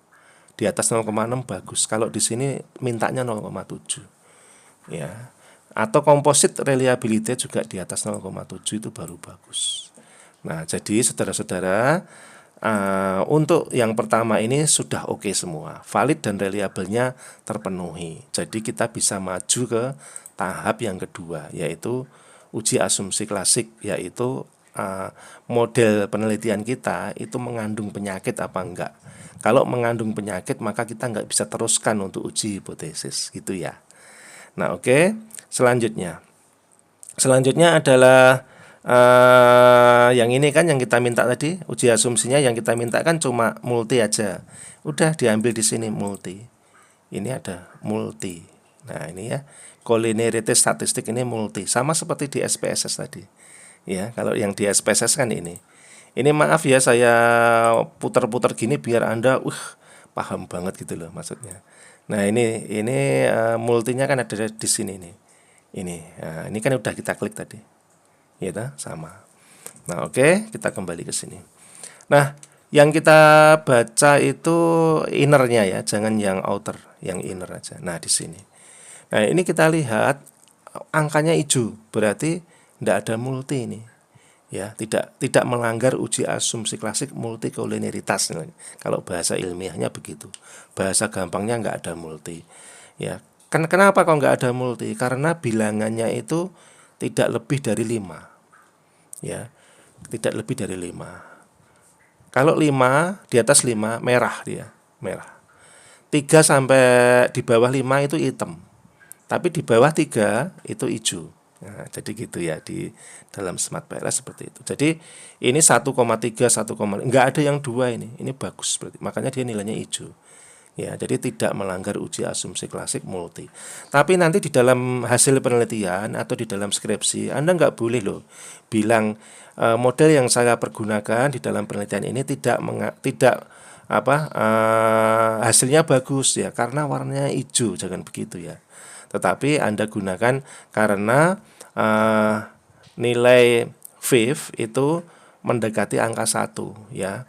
Di atas 0,6 bagus. Kalau di sini mintanya 0,7. Ya. Atau composite reliability juga di atas 0,7 itu baru bagus. Nah, jadi saudara-saudara, untuk yang pertama ini sudah oke semua, valid dan reliabelnya terpenuhi. Jadi kita bisa maju ke tahap yang kedua, yaitu uji asumsi klasik, yaitu model penelitian kita itu mengandung penyakit apa enggak. Kalau mengandung penyakit maka kita enggak bisa teruskan untuk uji hipotesis gitu ya. Nah, oke. Selanjutnya adalah yang ini kan yang kita minta tadi, uji asumsinya yang kita minta kan cuma multi aja. Udah diambil di sini multi. Ini ada multi. Nah, ini ya. Collinearity statistik ini multi. Sama seperti di SPSS tadi. Ya, kalau yang di SPSS kan ini. Ini maaf ya saya putar-putar gini biar Anda paham banget gitu loh maksudnya. Nah, ini multinya kan ada di sini nih. Ini kan udah kita klik tadi. Ya, sama. Nah, oke, kita kembali ke sini. Nah, yang kita baca itu innernya ya, jangan yang outer, yang inner aja. Nah, di sini. Nah, ini kita lihat angkanya hijau, berarti tidak ada multi ini. Ya, tidak melanggar uji asumsi klasik multikoliniaritas. Kalau bahasa ilmiahnya begitu. Bahasa gampangnya nggak ada multi. Ya, kan kenapa kok nggak ada multi? Karena bilangannya itu tidak lebih dari 5. Ya, tidak lebih dari 5. Kalau 5, di atas 5 merah dia, merah. 3 sampai di bawah 5 itu hitam. Tapi di bawah 3 itu hijau. Nah, jadi gitu ya di dalam Smart PLS seperti itu. Jadi ini 1,3, 1, enggak ada yang 2 ini. Ini bagus berarti. Makanya dia nilainya hijau. Ya, jadi tidak melanggar uji asumsi klasik multi. Tapi nanti di dalam hasil penelitian atau di dalam skripsi Anda nggak boleh loh bilang model yang saya pergunakan di dalam penelitian ini hasilnya bagus ya karena warnanya hijau, jangan begitu ya. Tetapi Anda gunakan karena nilai VIF itu mendekati angka 1 ya.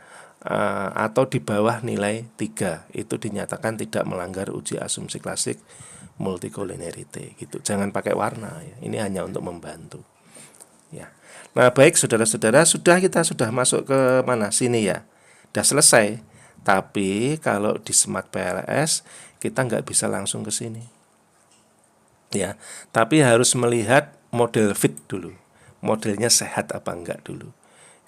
Atau di bawah nilai 3 itu dinyatakan tidak melanggar uji asumsi klasik multicollinearity gitu. Jangan pakai warna ya. Ini hanya untuk membantu. Ya. Nah, baik saudara-saudara, kita sudah masuk ke mana? Sini ya. Sudah selesai. Tapi kalau di Smart PLS kita nggak bisa langsung ke sini. Ya, tapi harus melihat model fit dulu. Modelnya sehat apa enggak dulu.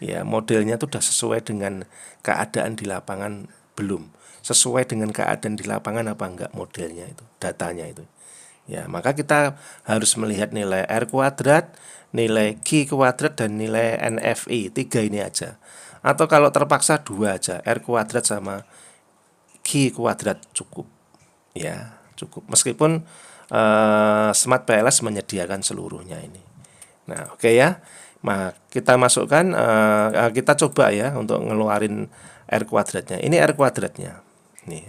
Ya, modelnya itu sudah sesuai dengan keadaan di lapangan belum? Sesuai dengan keadaan di lapangan apa enggak modelnya itu, datanya itu. Ya, maka kita harus melihat nilai R kuadrat, nilai Q kuadrat dan nilai NFI, 3 ini aja. Atau kalau terpaksa 2 aja, R kuadrat sama Q kuadrat cukup. Ya, cukup. Meskipun Smart PLS menyediakan seluruhnya ini. Nah, oke ya. Nah, kita masukkan, kita coba ya untuk ngeluarin R kuadratnya. Ini R kuadratnya. Nih,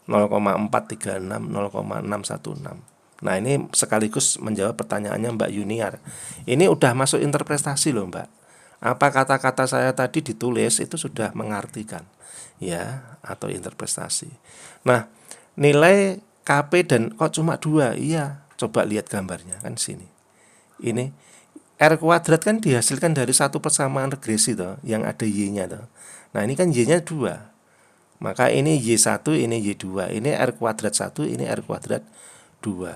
0,436, 0,616. Nah, ini sekaligus menjawab pertanyaannya Mbak Yuniar. Ini udah masuk interpretasi loh, Mbak. Apa kata-kata saya tadi ditulis itu sudah mengartikan ya, atau interpretasi. Nah, nilai KP dan kok cuma 2? Iya, coba lihat gambarnya kan sini. Ini R kuadrat kan dihasilkan dari satu persamaan regresi toh, yang ada Y-nya toh. Nah, ini kan Y-nya 2. Maka ini Y1, ini Y2, ini R kuadrat 1, ini R kuadrat 2.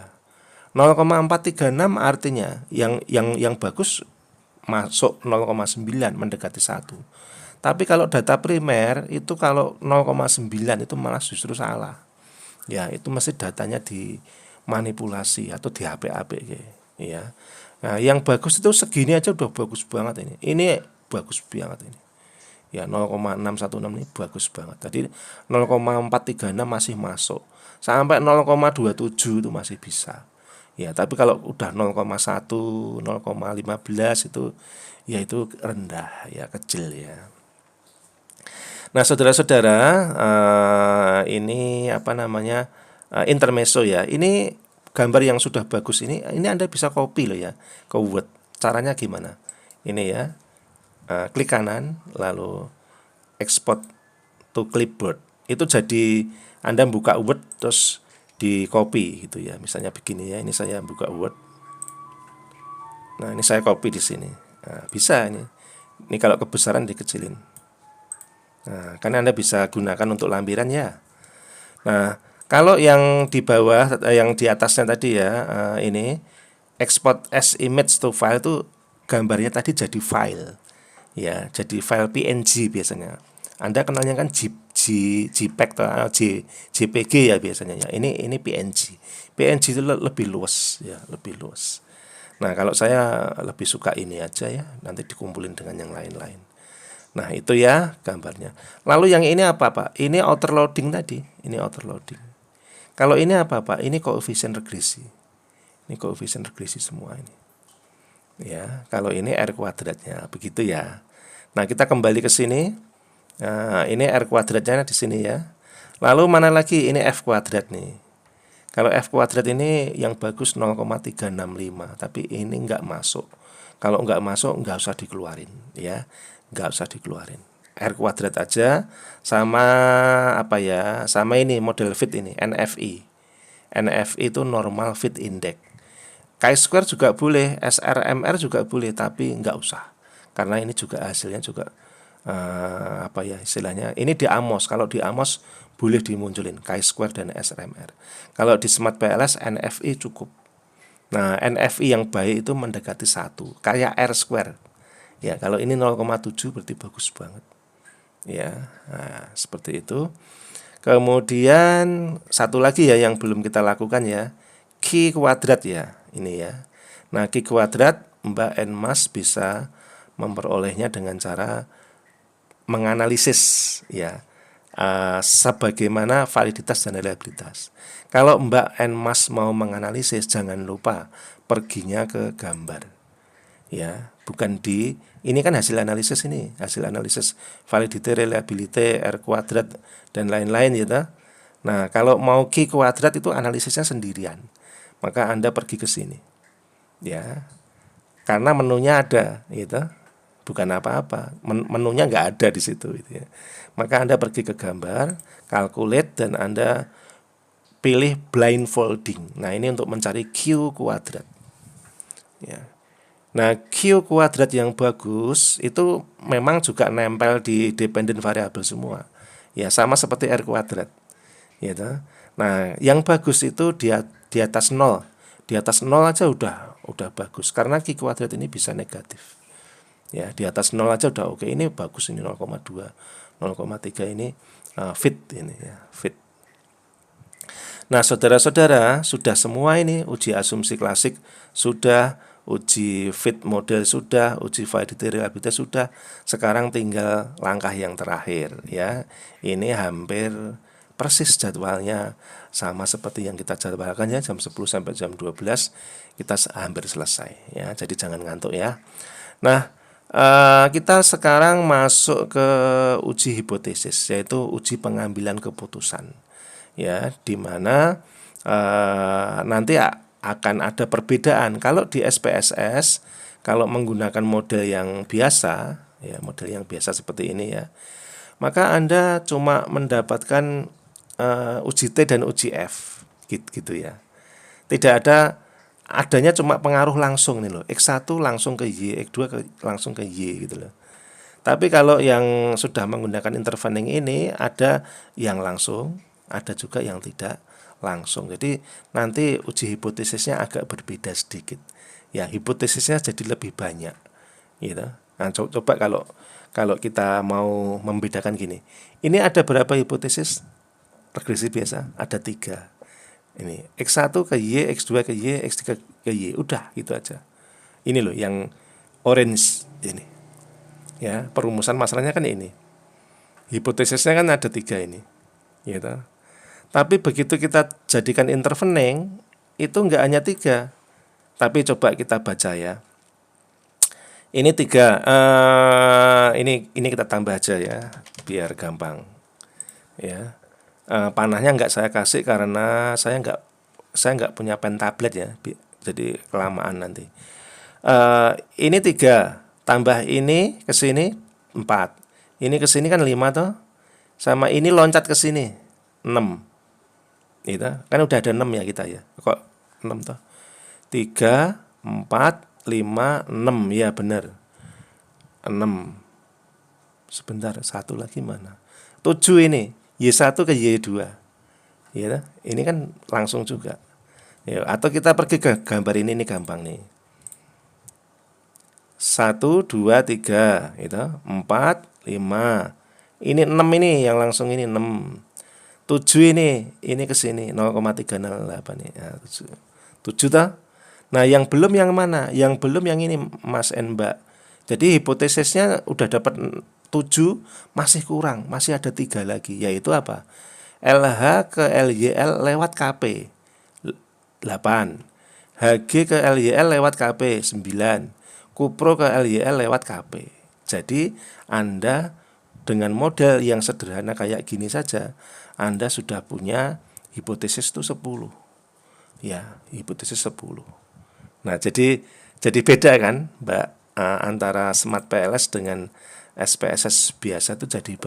0,436 artinya yang bagus masuk 0,9 mendekati 1. Tapi kalau data primer itu kalau 0,9 itu malah justru salah. Ya, itu mesti datanya dimanipulasi atau di HP-HP ya. Nah, yang bagus itu segini aja udah bagus banget ini. Ini bagus banget ini. Ya, 0,616 ini bagus banget. Tadi 0,436 masih masuk. Sampai 0,27 itu masih bisa. Ya, tapi kalau udah 0,1, 0,15 itu ya itu rendah ya, kecil ya. Nah, saudara-saudara, ini intermezzo ya. Ini gambar yang sudah bagus ini Anda bisa copy loh ya ke Word. Caranya gimana? Ini ya, klik kanan lalu export to clipboard. Itu jadi Anda buka Word terus di copy gitu ya. Misalnya begini ya, ini saya buka Word. Nah, ini saya copy di sini. Nah, bisa ini. Ini kalau kebesaran dikecilin. Nah, kan Anda bisa gunakan untuk lampiran ya. Nah, kalau yang di bawah, yang di atasnya tadi ya, ini export as image to file itu gambarnya tadi jadi file, ya, jadi file PNG biasanya. Anda kenalnya kan JPEG atau JPG ya biasanya ya. Ini PNG. PNG itu lebih luas ya, lebih luas. Nah, kalau saya lebih suka ini aja ya, nanti dikumpulin dengan yang lain-lain. Nah, itu ya gambarnya. Lalu yang ini apa, Pak? Ini outer loading tadi. Ini outer loading. Kalau ini apa, Pak? Ini koefisien regresi. Ini koefisien regresi semua ini. Ya, kalau ini R kuadratnya, begitu ya. Nah, kita kembali ke sini. Nah, ini R kuadratnya di sini ya. Lalu mana lagi? Ini F kuadrat nih. Kalau F kuadrat ini yang bagus 0,365, tapi ini nggak masuk. Kalau nggak masuk, nggak usah dikeluarin, ya, nggak usah dikeluarin. R kuadrat aja, sama apa ya? Sama ini model fit ini, NFI. NFI itu normal fit index. Chi-square juga boleh, SRMR juga boleh, tapi nggak usah, karena ini juga hasilnya juga apa ya istilahnya, ini di Amos. Kalau di Amos boleh dimunculin chi-square dan SRMR. Kalau di Smart PLS NFI cukup. Nah, NFI yang baik itu mendekati 1, kayak R square. Ya, kalau ini 0,7 berarti bagus banget. Ya, nah, seperti itu. Kemudian satu lagi ya yang belum kita lakukan ya, Q kuadrat ya, ini ya. Nah, Q kuadrat Mbak Enmas bisa memperolehnya dengan cara menganalisis ya, sebagaimana validitas dan reliabilitas. Kalau Mbak Enmas mau menganalisis, jangan lupa perginya ke gambar ya, bukan di ini kan hasil analisis, ini hasil analisis validity, reliability, R kuadrat dan lain-lain ya. Nah, kalau mau Q kuadrat itu analisisnya sendirian, maka Anda pergi ke sini ya, karena menunya ada gitu, bukan apa-apa, menunya nggak ada di situ gitu ya. Maka Anda pergi ke gambar, calculate, dan Anda pilih blindfolding. Nah, ini untuk mencari Q kuadrat ya. Nah, Q kuadrat yang bagus itu memang juga nempel di dependent variable semua ya, sama seperti R kuadrat gitu. Nah, yang bagus itu di atas 0. Di atas 0 aja udah bagus, karena Q kuadrat ini bisa negatif. Ya, di atas 0 aja udah oke. Ini bagus, ini 0,2, 0,3 ini fit ini ya, fit. Nah, saudara-saudara, sudah semua ini, uji asumsi klasik sudah, uji fit model sudah, uji validity reliability sudah. Sekarang tinggal langkah yang terakhir ya. Ini hampir persis jadwalnya sama seperti yang kita jadwalkan ya, jam 10 sampai jam 12 kita hampir selesai ya. Jadi jangan ngantuk ya. Nah, kita sekarang masuk ke uji hipotesis, yaitu uji pengambilan keputusan ya, di mana nanti akan ada perbedaan. Kalau di SPSS, kalau menggunakan model yang biasa ya, model yang biasa seperti ini ya, maka Anda cuma mendapatkan uji T dan uji F gitu ya. Tidak adanya cuma pengaruh langsung nih loh, X1 langsung ke Y, X2 langsung ke Y gitu loh. Tapi kalau yang sudah menggunakan intervening ini, ada yang langsung, ada juga yang tidak langsung. Jadi nanti uji hipotesisnya agak berbeda sedikit ya, hipotesisnya jadi lebih banyak gitu. Nah, coba kalau kita mau membedakan gini, ini ada berapa hipotesis regresi biasa? Ada 3. Ini X1 ke Y, X2 ke Y, X3 ke Y, udah gitu aja. Ini loh yang orange ini ya, perumusan masalahnya kan ini, hipotesisnya kan ada 3 ini gitu. Tapi begitu kita jadikan intervening, itu enggak hanya 3, tapi coba kita baca ya, ini 3, ini kita tambah aja ya biar gampang ya. Panahnya nggak saya kasih karena saya nggak punya pen tablet ya, jadi kelamaan nanti. Ini 3 tambah ini ke sini 4, ini ke sini kan 5 toh, sama ini loncat ke sini 6, gitu kan, udah ada 6 ya kita ya, kok 6 toh, 3, 4, 5, 6 ya benar 6. Sebentar, satu lagi mana, 7 ini Y1 ke Y2 ya, ini kan langsung juga ya. Atau kita pergi ke gambar ini gampang nih, 1, 2, 3 gitu, 4, 5, ini 6, ini yang langsung ini 6, 7 ini ke sini 0,308 nih ya, 7 toh. Nah, yang belum yang mana? Yang belum yang ini Mas and Mbak. Jadi hipotesisnya udah dapat 7 masih kurang, masih ada 3 lagi, yaitu apa? LH ke LYL lewat KP 8, HG ke LYL lewat KP 9, Kupro ke LYL lewat KP. Jadi Anda dengan model yang sederhana kayak gini saja, Anda sudah punya hipotesis itu 10. Ya, hipotesis 10. Nah, jadi beda kan, Mbak, antara Smart PLS dengan SPSS biasa itu jadi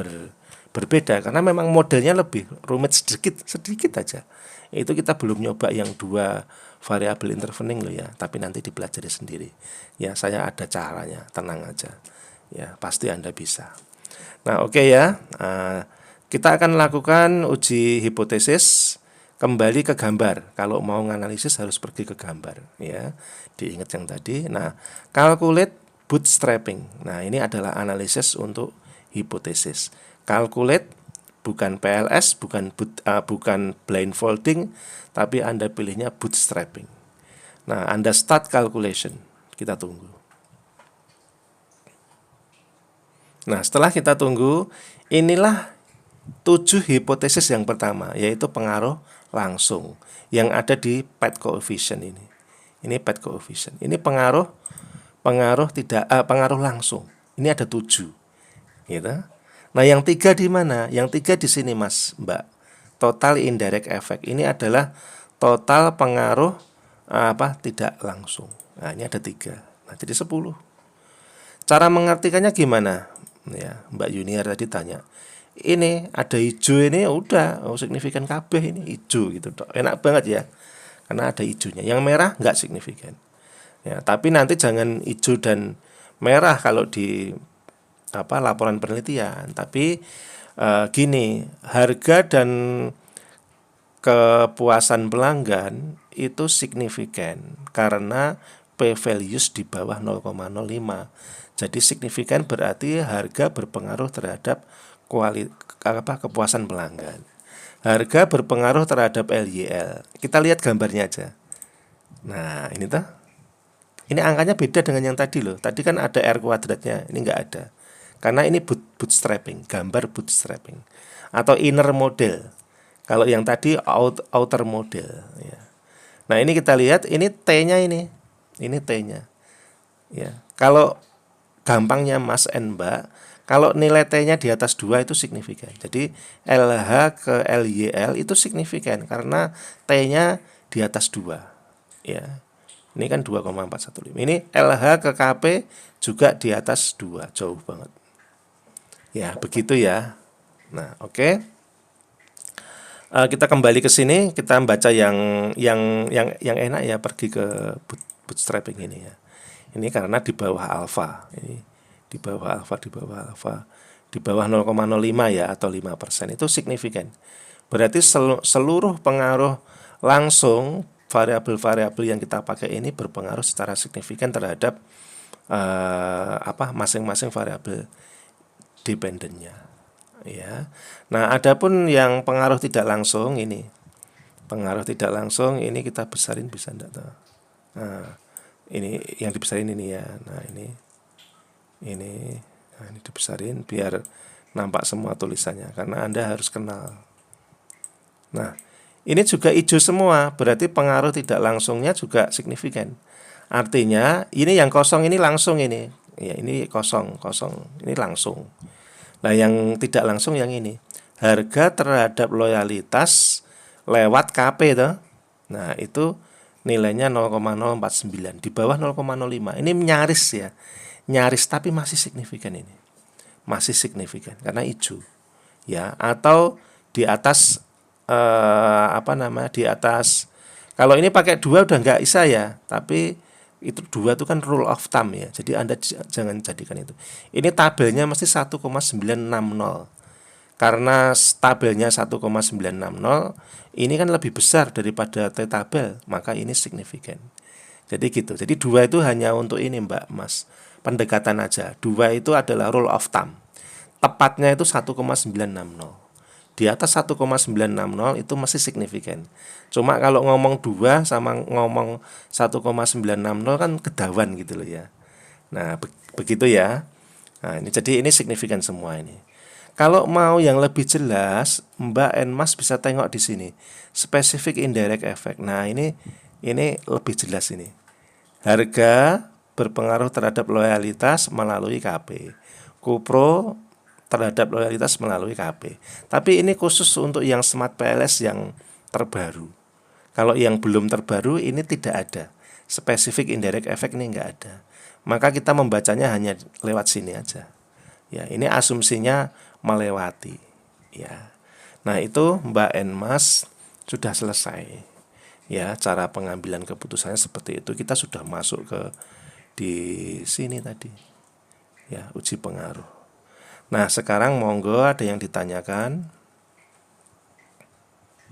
berbeda karena memang modelnya lebih rumit sedikit aja. Itu kita belum nyoba yang 2 variabel intervening loh ya, tapi nanti dipelajari sendiri. Ya, saya ada caranya, tenang aja. Ya, pasti Anda bisa. Nah, oke ya. Kita akan lakukan uji hipotesis. Kembali ke gambar. Kalau mau menganalisis harus pergi ke gambar, ya. Diingat yang tadi. Nah, calculate bootstrapping. Nah, ini adalah analisis untuk hipotesis. Calculate bukan PLS, bukan blindfolding, tapi Anda pilihnya bootstrapping. Nah, Anda start calculation. Kita tunggu. Nah, setelah kita tunggu, inilah 7 hipotesis yang pertama, yaitu pengaruh langsung yang ada di path coefficient ini. Ini path coefficient. Ini pengaruh langsung. Ini ada 7. Gitu. Nah, yang 3 di mana? Yang 3 di sini, Mas, Mbak. Total indirect effect. Ini adalah total pengaruh tidak langsung. Nah, ini ada 3. Nah, jadi 10. Cara mengartikannya gimana? Ya, Mbak Yuniar tadi tanya. Ini ada hijau ini udah signifikan KB ini hijau gitu. Enak banget ya. Karena ada hijaunya. Yang merah nggak signifikan. Ya, tapi nanti jangan hijau dan merah kalau di laporan penelitian. Tapi gini, harga dan kepuasan pelanggan itu signifikan karena p-values di bawah 0,05. Jadi signifikan berarti harga berpengaruh terhadap kepuasan pelanggan. Harga berpengaruh terhadap LYL. Kita lihat gambarnya aja. Nah, ini tuh. Ini angkanya beda dengan yang tadi loh. Tadi kan ada R kuadratnya, ini enggak ada. Karena ini bootstrapping, gambar bootstrapping atau inner model. Kalau yang tadi outer model ya. Nah, ini kita lihat ini T-nya ini. Ini T-nya. Ya. Kalau gampangnya Mas and Mbak, kalau nilai T-nya di atas 2 itu signifikan. Jadi LH ke LYL itu signifikan karena T-nya di atas 2. Ya. Ini kan 2,415. Ini LH ke KP juga di atas 2, jauh banget. Ya, begitu ya. Nah, oke. Kita kembali ke sini, kita baca yang enak ya, pergi ke bootstrapping ini ya. Ini karena di bawah alfa. Ini di bawah alfa, di bawah 0,05 ya atau 5% itu signifikan. Berarti seluruh pengaruh langsung variabel-variabel yang kita pakai ini berpengaruh secara signifikan terhadap masing-masing variabel dependennya. Ya. Nah, adapun yang pengaruh tidak langsung ini. Pengaruh tidak langsung ini kita besarin bisa enggak tahu. Nah, ini yang dibesarin ini ya. Nah, ini dibesarin biar nampak semua tulisannya karena Anda harus kenal. Nah, ini juga hijau semua, berarti pengaruh tidak langsungnya juga signifikan. Artinya ini yang kosong ini langsung ini. Ya, ini kosong, ini langsung. Nah, yang tidak langsung yang ini. Harga terhadap loyalitas lewat KP toh. Nah, itu nilainya 0,049 di bawah 0,05. Ini nyaris ya. Nyaris tapi masih signifikan ini. Masih signifikan karena hijau. Ya, atau di atas di atas. Kalau ini pakai 2 udah nggak bisa ya, tapi itu 2 itu kan rule of thumb ya. Jadi Anda jangan jadikan itu. Ini tabelnya mesti 1,960. Karena tabelnya 1,960, ini kan lebih besar daripada T tabel, maka ini signifikan. Jadi gitu. Jadi 2 itu hanya untuk ini Mbak Mas. Pendekatan aja. 2 itu adalah rule of thumb. Tepatnya itu 1,960. Di atas 1,960 itu masih signifikan. Cuma kalau ngomong 2 sama ngomong 1,960 kan kedawan gitu loh ya. Nah, begitu ya. Nah, jadi ini signifikan semua ini. Kalau mau yang lebih jelas, Mbak and Mas bisa tengok di sini. Specific indirect effect. Nah, ini lebih jelas ini. Harga berpengaruh terhadap loyalitas melalui KP. Kupro terhadap loyalitas melalui KP. Tapi ini khusus untuk yang Smart PLS yang terbaru. Kalau yang belum terbaru ini tidak ada. Specific indirect effect ini enggak ada. Maka kita membacanya hanya lewat sini aja. Ya, ini asumsinya melewati. Ya. Nah, itu Mbak and Mas sudah selesai. Ya, cara pengambilan keputusannya seperti itu. Kita sudah masuk ke di sini tadi. Ya, uji pengaruh. Nah, sekarang monggo ada yang ditanyakan.